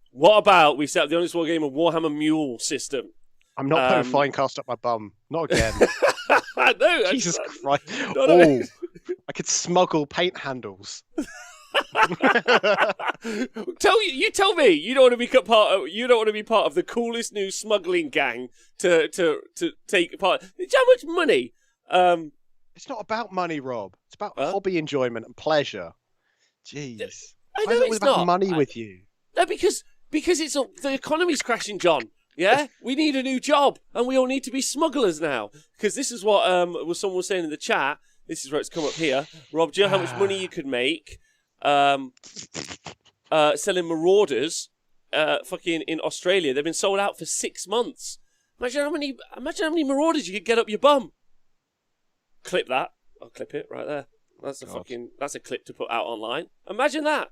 What about we set up the Honest War Game of Warhammer Mule system? I'm not putting flying cast up my bum. Not again. No, Jesus Christ. Oh, I could smuggle paint handles. Tell me you don't want to be part of the coolest new smuggling gang to take part. How much money? It's not about money, Rob. It's about hobby enjoyment and pleasure. Jeez. I know it's about not money with you. No, because the economy's crashing, John. Yeah, we need a new job, and we all need to be smugglers now. Because this is what someone was saying in the chat. This is where it's come up here. Rob, do you know how much money you could make selling Marauders fucking in Australia? They've been sold out for 6 months. Imagine how many Marauders you could get up your bum. Clip that. I'll clip it right there. That's a clip to put out online. Imagine that.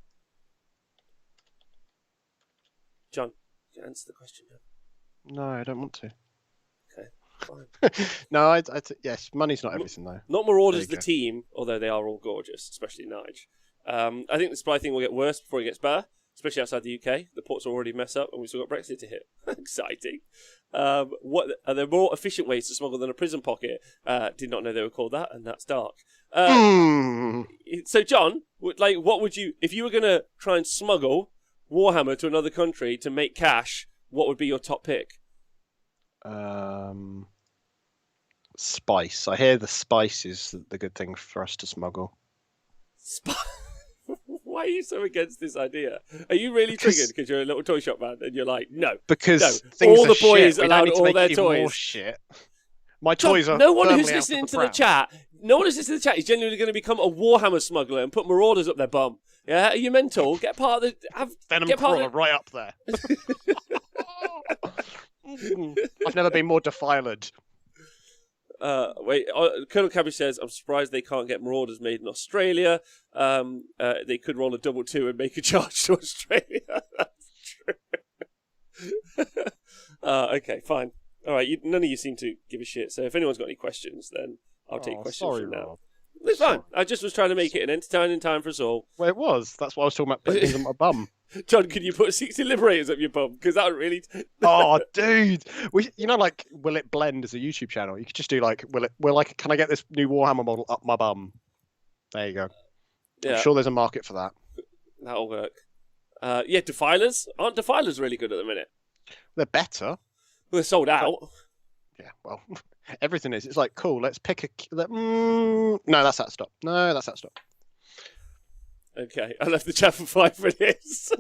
John, you answer the question now. No, I don't want to. Okay, fine. No, yes, money's not everything though. Not Marauders the team, although they are all gorgeous, especially Nige. I think the supply thing will get worse before it gets better, especially outside the UK. The ports are already messed up, and we've still got Brexit to hit. Exciting. What are there more efficient ways to smuggle than a prison pocket? Did not know they were called that, and that's dark. So, John, what would you, if you were going to try and smuggle Warhammer to another country to make cash, what would be your top pick? Spice. I hear the spice is the good thing for us to smuggle. Why are you so against this idea? Are you really triggered because you're a little toy shop man and you're like, no? Because no. All the boys shit. allowed all their more toys. Shit. My toys are. No one who's listening to the chat. No one who's listening to the chat is genuinely going to become a Warhammer smuggler and put marauders up their bum. Yeah, are you mental? Get part of the Venom crawler right up there. I've never been more defiled. Wait, Colonel Cabbage says, I'm surprised they can't get Marauders made in Australia. They could roll a 2-2 and make a charge to Australia. That's true. Okay, fine. All right, none of you seem to give a shit, so if anyone's got any questions, then I'll take questions from now. Rob. It's fine. I just was trying to make it an entertaining time for us all. Well, it was. That's why I was talking about putting things on my bum. John, could you put 60 Liberators up your bum? Because that would really... Oh, dude. Will it blend as a YouTube channel? You could just do can I get this new Warhammer model up my bum? There you go. Yeah. I'm sure there's a market for that. That'll work. Yeah, Defilers. Aren't Defilers really good at the minute? They're better. Well, they're sold out. Yeah, well, everything is. It's like, cool, let's pick a... No, that's out of stock. No, that's out of stock. Okay, I left the chat for 5 minutes.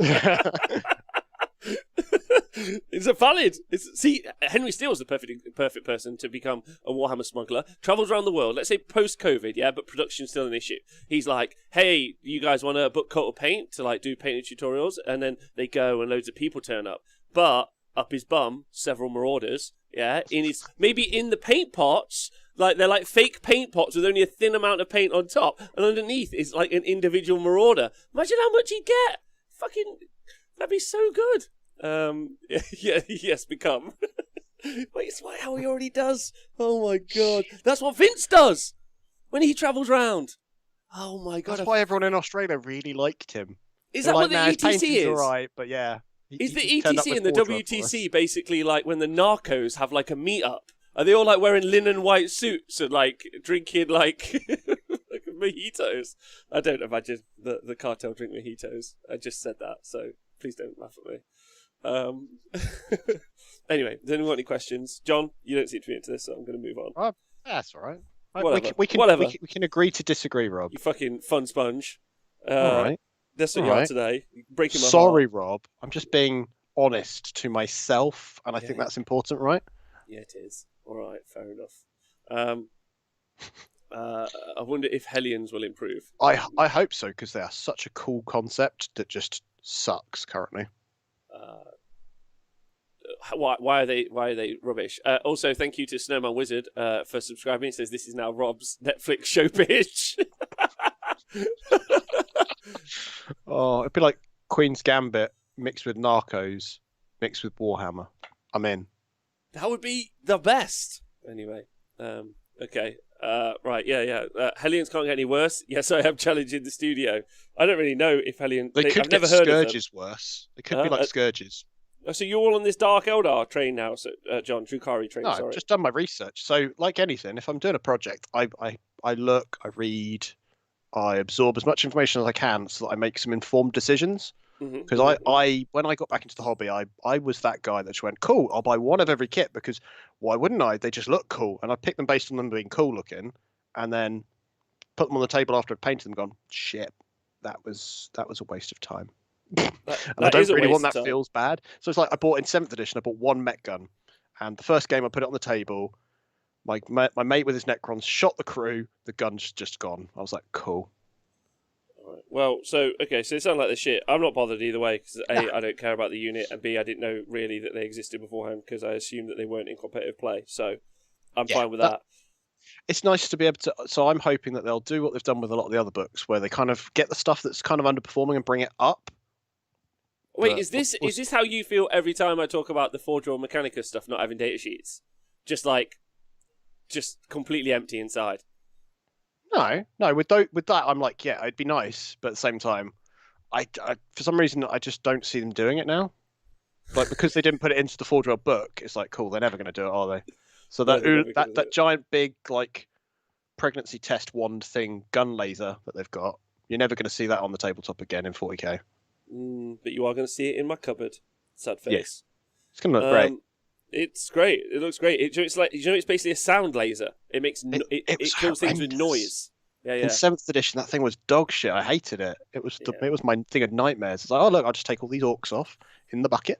It's a valid. See, Henry Steele's the perfect person to become a Warhammer smuggler. Travels around the world. Let's say post-COVID, yeah, but production's still an issue. He's like, "Hey, you guys want to book Coat of Paint to do painting tutorials?" And then they go, and loads of people turn up. But up his bum, several marauders. Yeah, maybe in the paint pots. They're like fake paint pots with only a thin amount of paint on top, and underneath is like an individual marauder. Imagine how much he'd get. That'd be so good. Yes, become. Wait, it's how he already does. Oh my god, that's what Vince does when he travels round. Oh my god, that's why everyone in Australia really liked him. Is that what the ETC is? All right, but yeah. Is the ETC and the WTC basically like when the narcos have like a meet-up? Are they all like wearing linen white suits and like drinking like mojitos? I don't imagine the cartel drink mojitos. I just said that, so please don't laugh at me. Anyway, does anyone got any questions? John, you don't seem to be into this, so I'm going to move on. That's all right. Whatever. We can agree to disagree, Rob. You fucking fun sponge. All right. That's what you are today. Breaking my heart. Sorry, Rob. I'm just being honest to myself, and I think that's important, right? Yeah, it is. All right, fair enough. I wonder if Hellions will improve. I hope so, because they are such a cool concept that just sucks currently. Why are they rubbish? Also, thank you to Snowman Wizard for subscribing. He says this is now Rob's Netflix show pitch. Oh, it'd be like Queen's Gambit mixed with Narcos, mixed with Warhammer. I'm in. That would be the best. Anyway, okay. Right, yeah. Hellions can't get any worse. Yes, I am challenging the studio. I don't really know if Hellions... I've never heard Scourges worse. They could be like Scourges. So you're all on this Dark Eldar train now, so, John, Drukari train, sorry. I've just done my research. So, like anything, if I'm doing a project, I look, I read, I absorb as much information as I can so that I make some informed decisions. Because I when I got back into the hobby, I was that guy that just went, cool, I'll buy one of every kit because why wouldn't I? They just look cool. And I picked them based on them being cool looking and then put them on the table after I'd painted them gone, shit, that was a waste of time. And I don't really want that feels bad. So it's like I bought in 7th edition, I bought one mech gun. And the first game I put it on the table, my mate with his Necrons shot the crew, the gun's just gone. I was like, cool. Right. Well, so it sounds like they're shit. I'm not bothered either way because A, I don't care about the unit, and B, I didn't know really that they existed beforehand because I assumed that they weren't in competitive play. So I'm fine with that. It's nice to be able to. So I'm hoping that they'll do what they've done with a lot of the other books, where they kind of get the stuff that's kind of underperforming and bring it up. Wait, is this how you feel every time I talk about the Forge or Mechanica stuff not having data sheets? Just completely empty inside. No. With that, I'm like, yeah, it'd be nice, but at the same time, I for some reason I just don't see them doing it now. Like because they didn't put it into the 4-year-old book, it's like cool, they're never going to do it, are they? So No, they're never that gonna do that it. giant big like pregnancy test wand thing, gun laser that they've got, you're never going to see that on the tabletop again in 40k. But you are going to see it in my cupboard. Sad Yeah, face. it's going to look great. Um, it's great. It looks great. It's like it's basically a sound laser. It makes It was it kills things with horrendous. noise. Yeah, In yeah, 7th edition, that thing was dog shit. I hated it. yeah. It was my thing of nightmares. It's like, oh look, I'll just take all these orcs off in the bucket.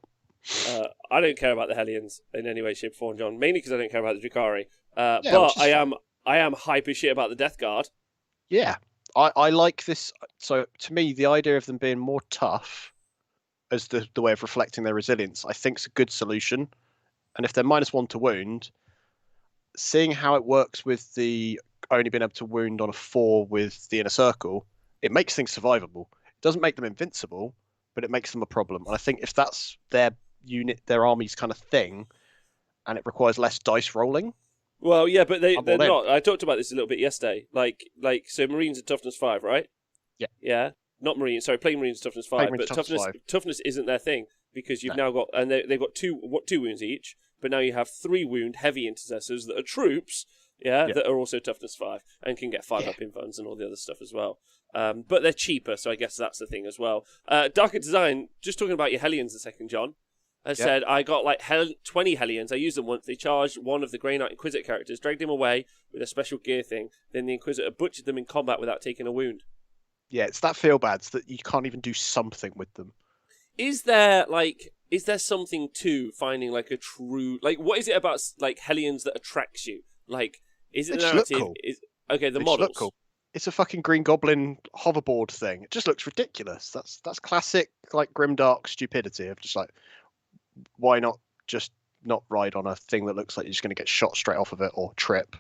I don't care about the Hellions in any way, shape, or form, John. Mainly because I don't care about the Drukhari. Yeah, But which is fine. I am hyper shit about the Death Guard. Yeah, I like this. So to me, the idea of them being more tough as the way of reflecting their resilience, I think is a good solution. And if they're -1 to wound, seeing how it works with the only being able to wound on a 4 with the inner circle, it makes things survivable. It doesn't make them invincible, but it makes them a problem. And I think if that's their unit, their army's kind of thing, and it requires less dice rolling, Well, yeah, but I'm they're all in. not. I talked about this a little bit yesterday. So Marines are toughness 5, right? Yeah. Yeah, not Marines. Sorry, plain Marines are toughness 5, Plague Marines but toughness 5. toughness isn't their thing because you've No. now got and they've got two wounds each, but now you have 3 wound heavy intercessors that are troops. Yeah, Yeah. that are also toughness 5 and can get 5 Yeah. up invuns and all the other stuff as well. But they're cheaper, so I guess that's the thing as well. Darker Design, just talking about your Hellions a second, John. I said I got like 20 Hellions. I used them once. They charged one of the Grey Knight Inquisitor characters, dragged him away with a special gear thing. Then the Inquisitor butchered them in combat without taking a wound. Yeah, it's that feel bad that you can't even do something with them. Is there something to finding like a true what is it about like Hellions that attracts you? Like, is it They the just look narrative? cool. The They just models. look cool. It's a fucking Green Goblin hoverboard thing. It just looks ridiculous. That's classic like grimdark stupidity of just like, why not just not ride on a thing that looks like you're just going to get shot straight off of it or trip?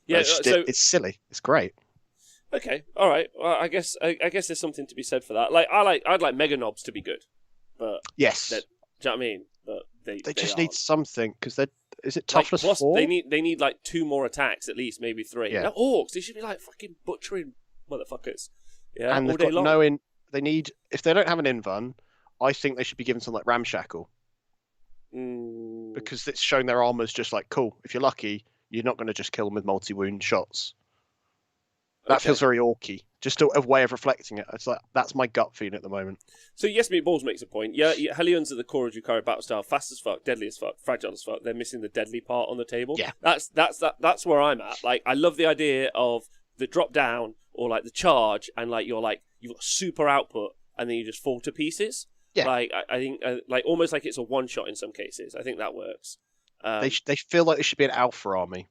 Yeah, It's silly. It's great. Okay, all right. Well, I guess there's something to be said for that. I'd like Mega Knobs to be good, but Yes, do you know what I mean? But they just aren't. need something because is it Like, toughness plus 4? they need like 2 more attacks at least, maybe 3. Yeah. Now, orcs, they should be like fucking butchering motherfuckers. Yeah, And all they've day got long. no in. They need if they don't have an invuln, I think they should be given something like ramshackle because it's showing their armor's just like cool. If you're lucky, you're not going to just kill them with multi-wound shots. That feels very orky. Just a way of reflecting it. It's like that's my gut feeling at the moment. So yes, Meatballs makes a point. Yeah, Hellions at the core of Drukhari battle style, fast as fuck, deadly as fuck, fragile as fuck. They're missing the deadly part on the table. Yeah. That's where I'm at. Like, I love the idea of the drop down or like the charge, and like you've got super output, and then you just fall to pieces. Yeah. Like I think like almost like it's a one shot in some cases. I think that works. They feel like they should be an alpha army,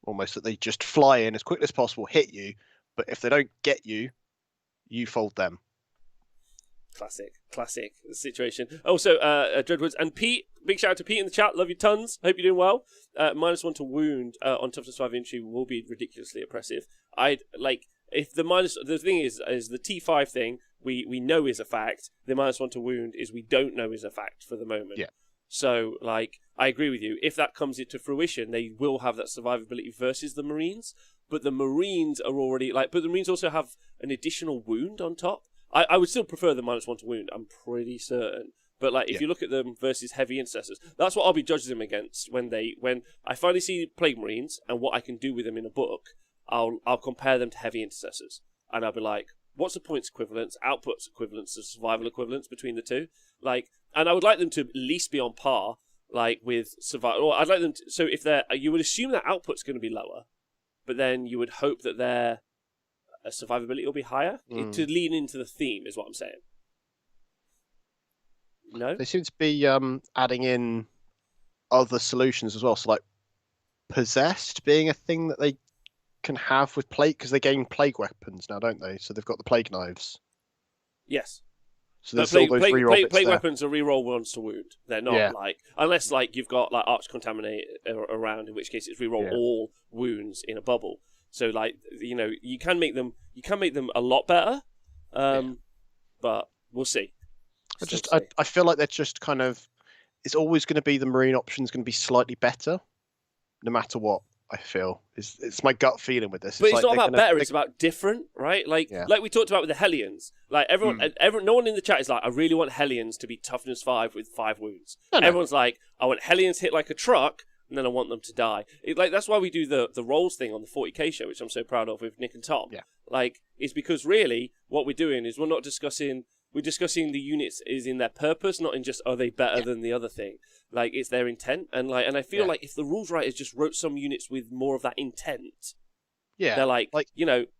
almost that they just fly in as quickly as possible, hit you, but if they don't get you, you fold them. Classic situation. Also, Dreadwoods and Pete. Big shout out to Pete in the chat. Love you tons. Hope you're doing well. -1 to wound on toughness 5 infantry will be ridiculously oppressive. I'd like if the thing is the T5 thing we know is a fact. The -1 to wound is we don't know is a fact for the moment. Yeah. So like I agree with you. If that comes into fruition, they will have that survivability versus the Marines. But the Marines are already but the Marines also have an additional wound on top. I would still prefer the -1 to wound, I'm pretty certain. But like if you look at them versus heavy intercessors, that's what I'll be judging them against when I finally see Plague Marines and what I can do with them in a book. I'll compare them to heavy intercessors, and I'll be like, what's the points equivalence, outputs equivalence, and survival equivalence between the two? And I would like them to at least be on par, with survival. Or I'd like them to, so if you would assume that output's going to be lower, but then you would hope that their survivability will be higher to lean into the theme, is what I'm saying. No, They seem to be adding in other solutions as well. So like possessed being a thing that they can have with plague because they gain plague weapons now, don't they? So they've got the plague knives. yes. So there's all those reroll bits plague there. weapons are reroll ones to wound. They're not unless you've got Arch Contaminate around, in which case it's reroll all wounds in a bubble. So you can make them a lot better, but we'll see. I feel like they're just kind of. It's always going to be the Marine option is going to be slightly better, no matter what. I feel it's my gut feeling with this. But it's like not about better; it's about different, right? Like we talked about with the Hellions. Like everyone, no one in the chat is like, I really want Hellions to be toughness 5 with 5 wounds. No. Everyone's like, I want Hellions hit like a truck, and then I want them to die. That's why we do the roles thing on the 40k show, which I'm so proud of with Nick and Tom. Yeah. It's because really what we're doing is we're discussing the units is in their purpose, not in just are they better than the other thing. Like it's their intent, and I feel like if the rules writers just wrote some units with more of that intent, they're like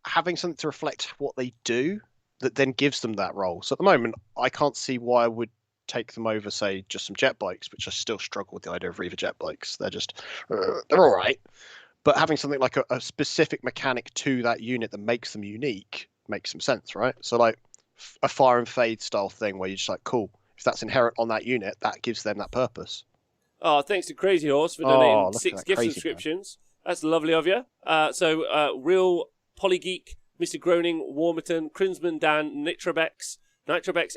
having something to reflect what they do that then gives them that role. So at the moment, I can't see why I would take them over, say, just some jet bikes, which I still struggle with the idea of Reaver jet bikes. They're just they're all right, but having something like a specific mechanic to that unit that makes them unique makes some sense, right? So like a fire and fade style thing where you're just like, cool. If that's inherent on that unit, that gives them that purpose. Oh, thanks to Crazy Horse for donating 6 gift subscriptions. Man. That's lovely of you. Real Polygeek, Mr. Groening, Warmerton, Crinsman Dan, Nitrobex,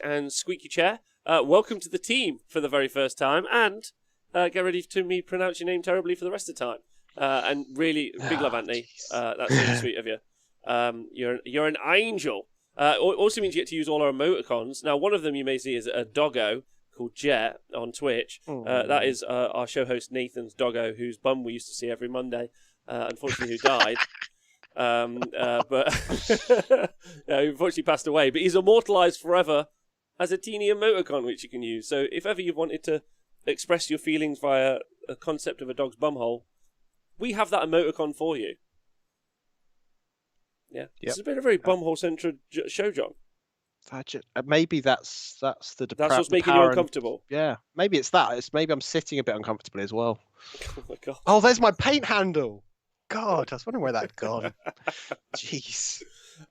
and Squeaky Chair. Welcome to the team for the very first time, and get ready to me pronounce your name terribly for the rest of the time. And really, big love, Anthony. That's really sweet of you. You're an angel. Also means you get to use all our emoticons. Now, one of them you may see is a doggo called Jet on Twitch. That is our show host Nathan's doggo, whose bum we used to see every Monday, unfortunately, who died. But he unfortunately passed away. But he's immortalised forever as a teeny emoticon, which you can use. So if ever you wanted to express your feelings via a concept of a dog's bumhole, we have that emoticon for you. Yeah, It's been a very bumhole-centered show, John. Maybe that's the that's what's making you uncomfortable. Maybe it's that. Maybe I'm sitting a bit uncomfortably as well. Oh my god! Oh, there's my paint handle. God, I was wondering where that had gone. Jeez.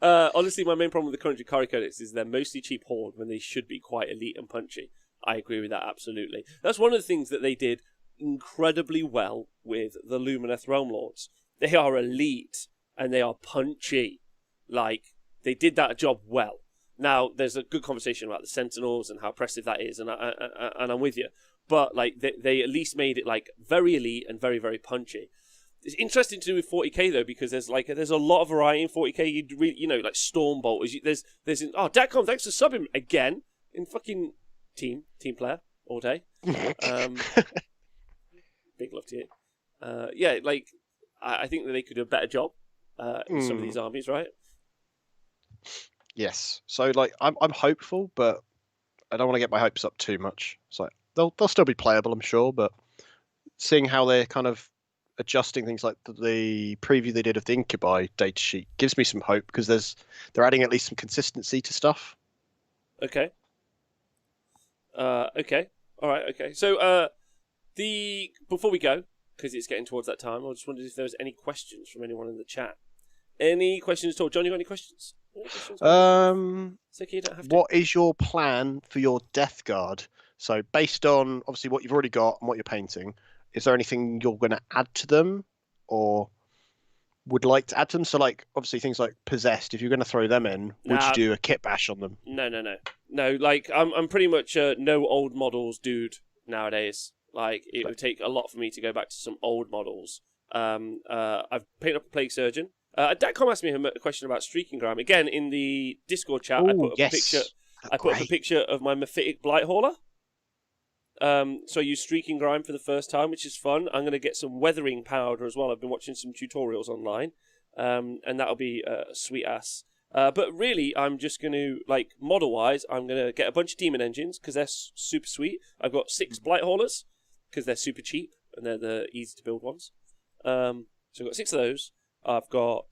Honestly, my main problem with the current Jukari Codex is they're mostly cheap horde when they should be quite elite and punchy. I agree with that absolutely. That's one of the things that they did incredibly well with the Lumineth Realm Lords. They are elite. And they are punchy. Like, they did that job well. Now, there's a good conversation about the Sentinels and how oppressive that is, and I'm with you. But, like, they at least made it, like, very elite and very, very punchy. It's interesting to do with 40k, though, because there's a lot of variety in 40k. Like, Stormbolt. Datcom, thanks for subbing again in fucking team player all day. Big love to you. I think that they could do a better job. In some of these armies, right? Yes. So, like, I'm hopeful, but I don't want to get my hopes up too much. So they'll still be playable, I'm sure. But seeing how they're kind of adjusting things, like the preview they did of the Incubi datasheet, gives me some hope because they're adding at least some consistency to stuff. Okay. Okay. All right. Okay. So, before we go, because it's getting towards that time, I just wondered if there was any questions from anyone in the chat. Any questions at all? John, you got any questions? It's okay, you don't have to. What is your plan for your Death Guard? So based on, obviously, what you've already got and what you're painting, is there anything you're going to add to them or would like to add to them? So, like, obviously, things like Possessed, if you're going to throw them in, would you do a kit bash on them? No, like, I'm pretty much no old models dude nowadays. Like, it would take a lot for me to go back to some old models. I've painted up a Plague Surgeon. Datcom asked me a question about Streaking Grime. Again, in the Discord chat, I put up a picture of my Mephitic Blight Hauler. So I used Streaking Grime for the first time, which is fun. I'm going to get some Weathering Powder as well. I've been watching some tutorials online. And that'll be sweet ass. But really, I'm just going to, like, model-wise, I'm going to get a bunch of Demon Engines, because they're super sweet. I've got 6 Blight Haulers, because they're super cheap, and they're the easy-to-build ones. So I've got 6 of those. I've got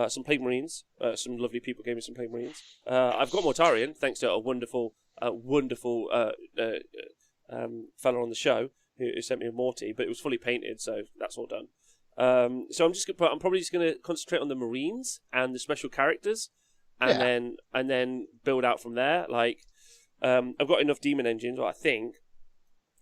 some Plague Marines. Some lovely people gave me some Plague Marines. I've got Mortarion, thanks to a wonderful fella on the show who sent me a Morty, but it was fully painted, so that's all done. So I'm probably just going to concentrate on the Marines and the special characters, and then build out from there. Like, I've got enough Demon Engines, I think,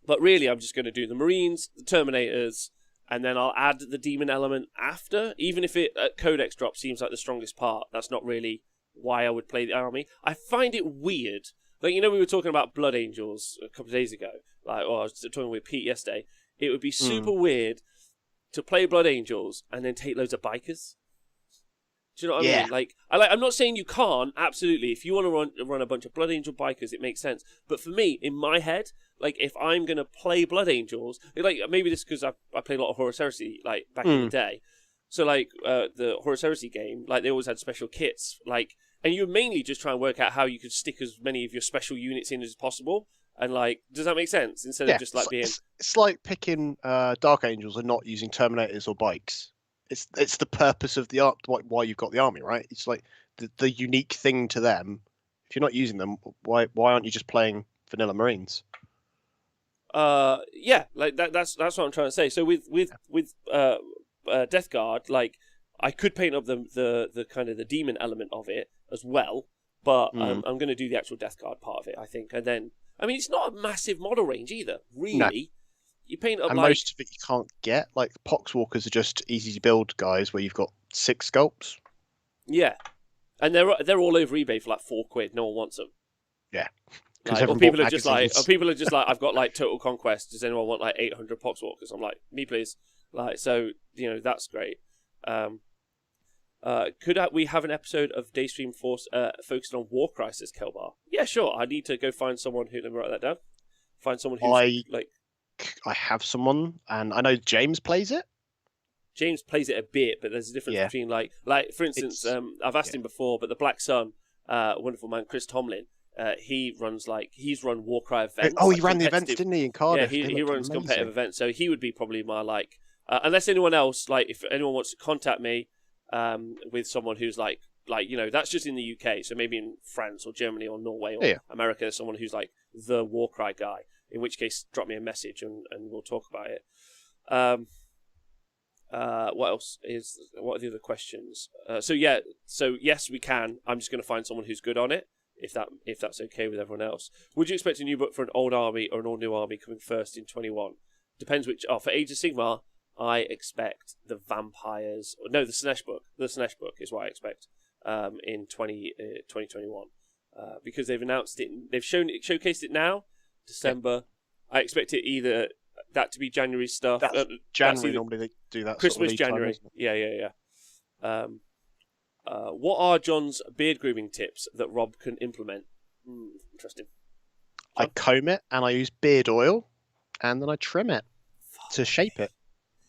but really I'm just going to do the Marines, the Terminators, and then I'll add the Demon element after. Even if it at Codex drop seems like the strongest part, that's not really why I would play the army. I find it weird. Like, we were talking about Blood Angels a couple of days ago. Like, I was talking with Pete yesterday. It would be super weird to play Blood Angels and then take loads of bikers. Do you know what I Yeah. mean? Like, I'm not saying you can't. Absolutely, if you want to run a bunch of Blood Angel bikers, it makes sense. But for me, in my head, like if I'm gonna play Blood Angels, like maybe this because I played a lot of Horus Heresy like back in the day. So like the Horus Heresy game, like they always had special kits, like, and you would mainly just try and work out how you could stick as many of your special units in as possible. And like, does that make sense? Instead of just like being, it's like picking Dark Angels and not using Terminators or bikes. It's the purpose of the art, why you've got the army, right? It's like the unique thing to them. If you're not using them, why aren't you just playing vanilla Marines? yeah, like that's what I'm trying to say. So with Death Guard, like I could paint up the kind of the demon element of it as well, but I'm going to do the actual Death Guard part of it, I think, and then I mean it's not a massive model range either, really. No. You paint up and like most of it you can't get. Like Poxwalkers are just easy to build guys where you've got 6 sculpts. Yeah, and they're all over eBay for like £4. No one wants them. Yeah, like, or people are just like, I've got like Total Conquest. Does anyone want like 800 Poxwalkers? I'm like, me please. Like, so you know that's great. Could we have an episode of Daystream Force focused on War Crisis, Kelbar? Yeah, sure. I need to go find someone who. Let me write that down. Find someone who's like. I have someone, and I know James plays it. James plays it a bit, but there's a difference between like for instance, I've asked him before, but the Black Sun, wonderful man Chris Tomlin, he's run Warcry events. Oh, he ran the events, didn't he, in Cardiff? Yeah, he runs competitive events, so he would be probably my like. Unless anyone else, like if anyone wants to contact me, with someone who's like you know that's just in the UK, so maybe in France or Germany or Norway or America, someone who's like the Warcry guy. In which case, drop me a message and we'll talk about it. What else what are the other questions? So yes, we can. I'm just going to find someone who's good on it, if that's okay with everyone else. Would you expect a new book for an old army or an all new army coming first in 21? Depends which. For Age of Sigmar, I expect the vampires. No, the Slanesh book. The Slanesh book is what I expect in 2021 because they've announced it. They've showcased it now. December. I expect it either that to be January stuff. January normally they do that. Christmas, sort of January. Time, Yeah. What are John's beard grooming tips that Rob can implement? Interesting. I comb it and I use beard oil, and then I trim it to shape it.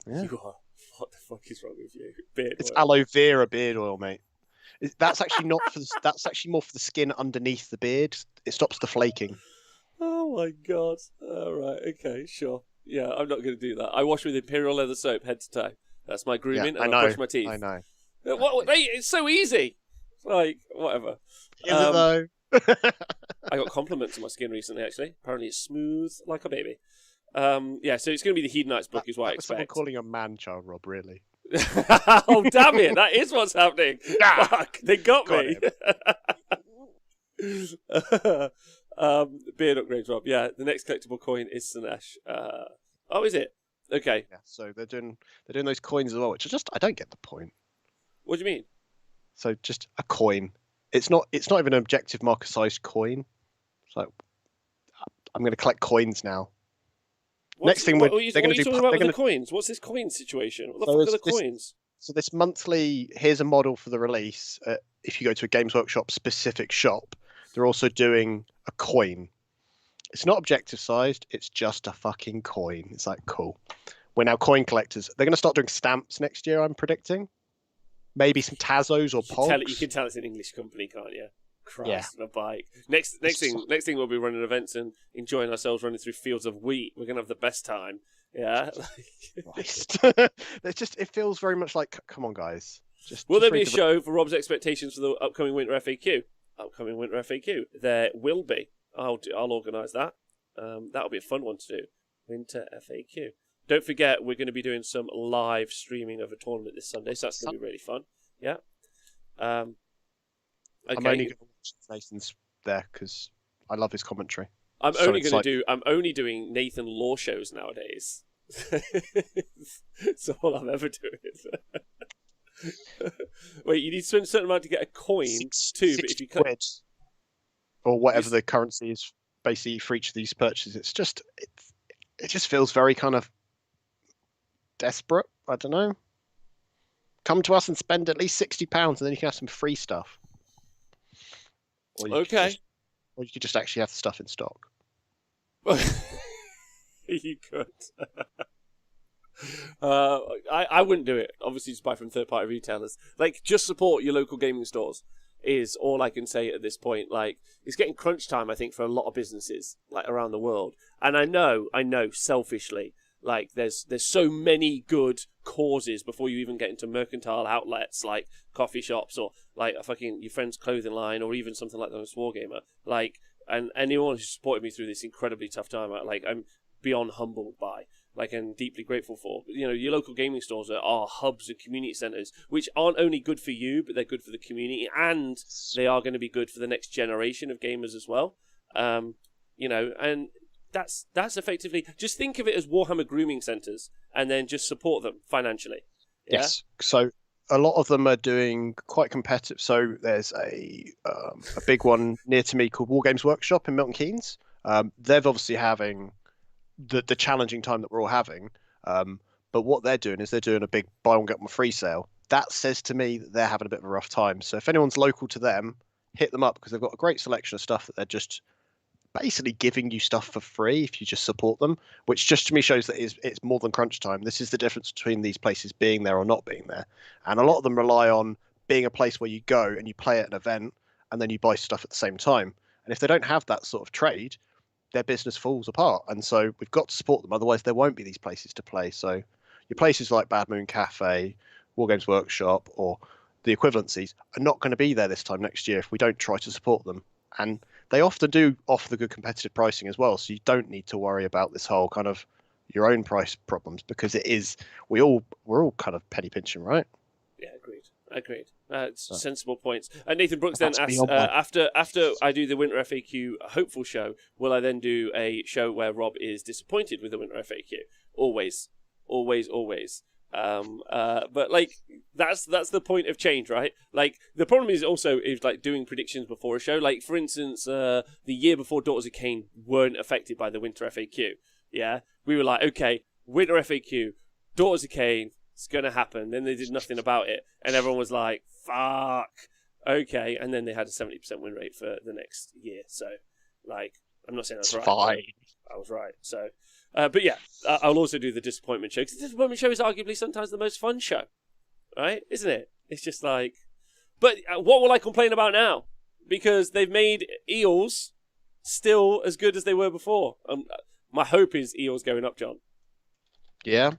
Yeah. What the fuck is wrong with you? Beard it's oil. Aloe vera beard oil, mate. That's actually not for. That's actually more for the skin underneath the beard. It stops the flaking. Oh my god! All right, okay, sure. Yeah, I'm not going to do that. I wash with Imperial leather soap head to toe. That's my grooming, and I brush my teeth. I know. It's so easy. Like whatever. Is it though? I got compliments on my skin recently. Actually, apparently it's smooth like a baby. Yeah, so it's going to be the Hedonites book, is what I expect. Someone calling you a man-child, Rob. Really? Oh damn it! That is what's happening. Fuck! They got me. Beard upgrades, Rob. Yeah, the next collectible coin is Slanesh. Oh, is it? Okay. Yeah. So they're doing those coins as well, which I don't get the point. What do you mean? So just a coin. It's not even an objective marker sized coin. It's like I'm going to collect coins now. Next thing they're going to do. Talking about the coins? What's this coin situation? What the fuck are the coins? So this monthly, here's a model for the release. If you go to a Games Workshop specific shop, they're also doing a coin. It's not objective sized. It's just a fucking coin. It's like, cool. We're now coin collectors. They're going to start doing stamps next year, I'm predicting. Maybe some Tazos or Pogs. You can tell it's an English company, can't you? Christ, a bike. Next thing we'll be running events and enjoying ourselves running through fields of wheat. We're going to have the best time. Yeah. Christ. It feels very much like, come on, guys. Will there be a show for Rob's expectations for the upcoming Winter FAQ? Upcoming Winter FAQ. There will be. I'll organise that. That'll be a fun one to do. Winter FAQ. Don't forget, we're going to be doing some live streaming of a tournament this Sunday, so that's going to be really fun. Yeah. Okay. I'm only going to watch Nathan's there because I love his commentary. I'm only doing Nathan Law shows nowadays. That's all I'm ever doing. Wait, you need to spend a certain amount to get a coin too. But if you quid, or whatever the currency is, basically for each of these purchases, it just feels very kind of desperate. I don't know. Come to us and spend at least £60, and then you can have some free stuff. Or Okay. You could just actually have the stuff in stock. You could. I wouldn't do it. Obviously, just buy from third-party retailers. Like, just support your local gaming stores is all I can say at this point. Like, it's getting crunch time, I think, for a lot of businesses like around the world. And I know, selfishly, like there's so many good causes before you even get into mercantile outlets like coffee shops or like a fucking your friend's clothing line or even something like the Wargamer. Like, and anyone who supported me through this incredibly tough time, I'm beyond humbled by. Like, and deeply grateful for. You know, your local gaming stores are hubs and community centres, which aren't only good for you, but they're good for the community, and they are going to be good for the next generation of gamers as well. You know, and that's effectively, just think of it as Warhammer grooming centres, and then just support them financially. Yeah? Yes. So a lot of them are doing quite competitive. So there's a big one near to me called War Games Workshop in Milton Keynes. They're obviously having the challenging time that we're all having. But what they're doing is they're doing a big buy one get one free sale. That says to me that they're having a bit of a rough time. So if anyone's local to them, hit them up because they've got a great selection of stuff that they're just basically giving you stuff for free if you just support them, which just to me shows that it's more than crunch time. This is the difference between these places being there or not being there. And a lot of them rely on being a place where you go and you play at an event and then you buy stuff at the same time. And if they don't have that sort of trade, their business falls apart. And so we've got to support them. Otherwise, there won't be these places to play. So your places like Bad Moon Cafe, War Games Workshop, or the equivalencies are not going to be there this time next year if we don't try to support them. And they often do offer the good competitive pricing as well. So you don't need to worry about this whole kind of your own price problems because we're all kind of penny pinching, right? Yeah, agreed. It's sensible points. Nathan Brooks then asks, after I do the Winter FAQ hopeful show, will I then do a show where Rob is disappointed with the Winter FAQ? Always. But like that's the point of change, right? Like the problem is also like doing predictions before a show. Like for instance, the year before Daughters of Cain weren't affected by the Winter FAQ. Yeah, we were like, okay, Winter FAQ, Daughters of Cain, it's gonna happen. Then they did nothing about it, and everyone was like, fuck. Okay, and then they had a 70% win rate for the next year. So, like, I'm not saying that's right. Fine. I was right. So, but yeah, I'll also do the disappointment show because the disappointment show is arguably sometimes the most fun show, right? Isn't it? It's just like, but what will I complain about now? Because they've made Eels still as good as they were before. My hope is Eels going up, John. Yeah.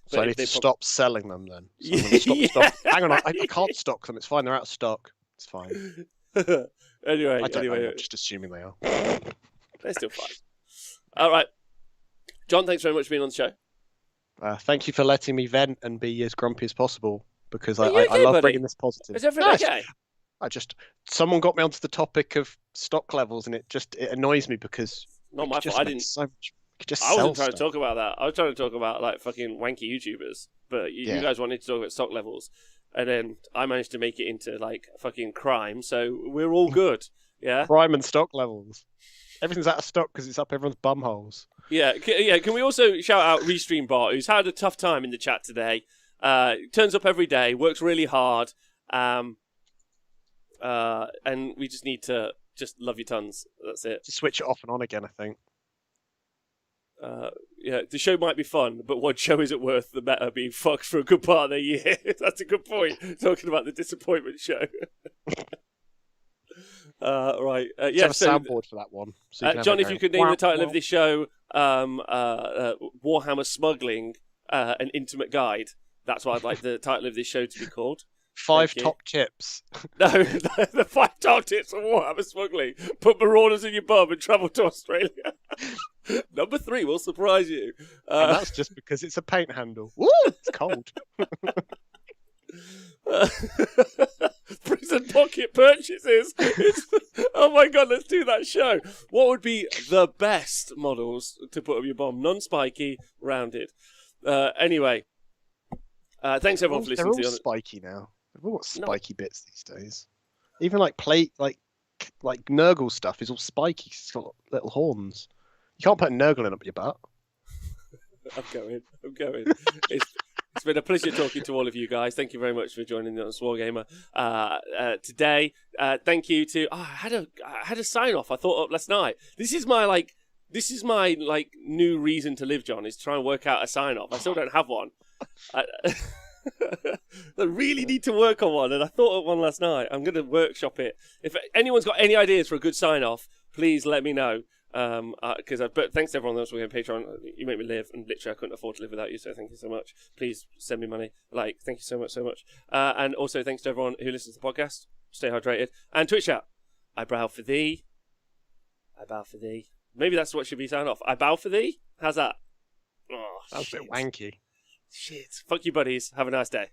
So I need to stop selling them then. So I'm gonna stop. Hang on, I can't stock them. It's fine. They're out of stock. It's fine. Anyway, I'm just assuming they are. They're still fine. All right, John. Thanks very much for being on the show. Thank you for letting me vent and be as grumpy as possible because I okay, love buddy? bringing this positive. Is everything okay? Someone got me onto the topic of stock levels and it annoys me because not my fault. I didn't. So much. I wasn't trying to talk about that. I was trying to talk about like fucking wanky YouTubers, but you guys wanted to talk about stock levels, and then I managed to make it into like fucking crime. So we're all good. Yeah. Crime and stock levels. Everything's out of stock because it's up everyone's bum holes. Yeah. Can we also shout out Restream Bot, who's had a tough time in the chat today? Turns up every day, works really hard, and we just need to just love you tons. That's it. Just switch it off and on again, I think. Yeah, the show might be fun, but what show is it worth the meta being fucked for a good part of the year? That's a good point. Talking about the disappointment show. Right. Yeah. Have a soundboard for that one. So John, if you could name the title of this show, Warhammer Smuggling, an intimate guide. That's what I'd like the title of this show to be called. 5 top tips. No, the 5 top tips on Warhammer Smuggling. Put Marauders in your bum and travel to Australia. Number 3 will surprise you. And that's just because it's a paint handle. Woo! It's cold. Prison pocket purchases. Oh my god, let's do that show. What would be the best models to put on your bomb? Non-spiky, rounded. Anyway, thanks everyone for listening. They're all spiky now. They've all got spiky bits these days. Even like plate, like Nurgle stuff is all spiky. It's got little horns. You can't put a Nurgle in up your butt. I'm going. It's been a pleasure talking to all of you guys. Thank you very much for joining me on Wargamer today. Thank you to I had a sign off I thought up last night. This is my new reason to live, John, is to try and work out a sign off. I still don't have one. I really need to work on one, and I thought of one last night. I'm going to workshop it. If anyone's got any ideas for a good sign off, please let me know. But thanks to everyone else on Patreon. You make me live, and literally I couldn't afford to live without you. So thank you so much. Please send me money. Thank you so much. And also thanks to everyone who listens to the podcast. Stay hydrated. And Twitch chat. I bow for thee. I bow for thee. Maybe that's what should be signed off. I bow for thee. How's that? Oh, that was a bit wanky. Shit. Fuck you, buddies. Have a nice day.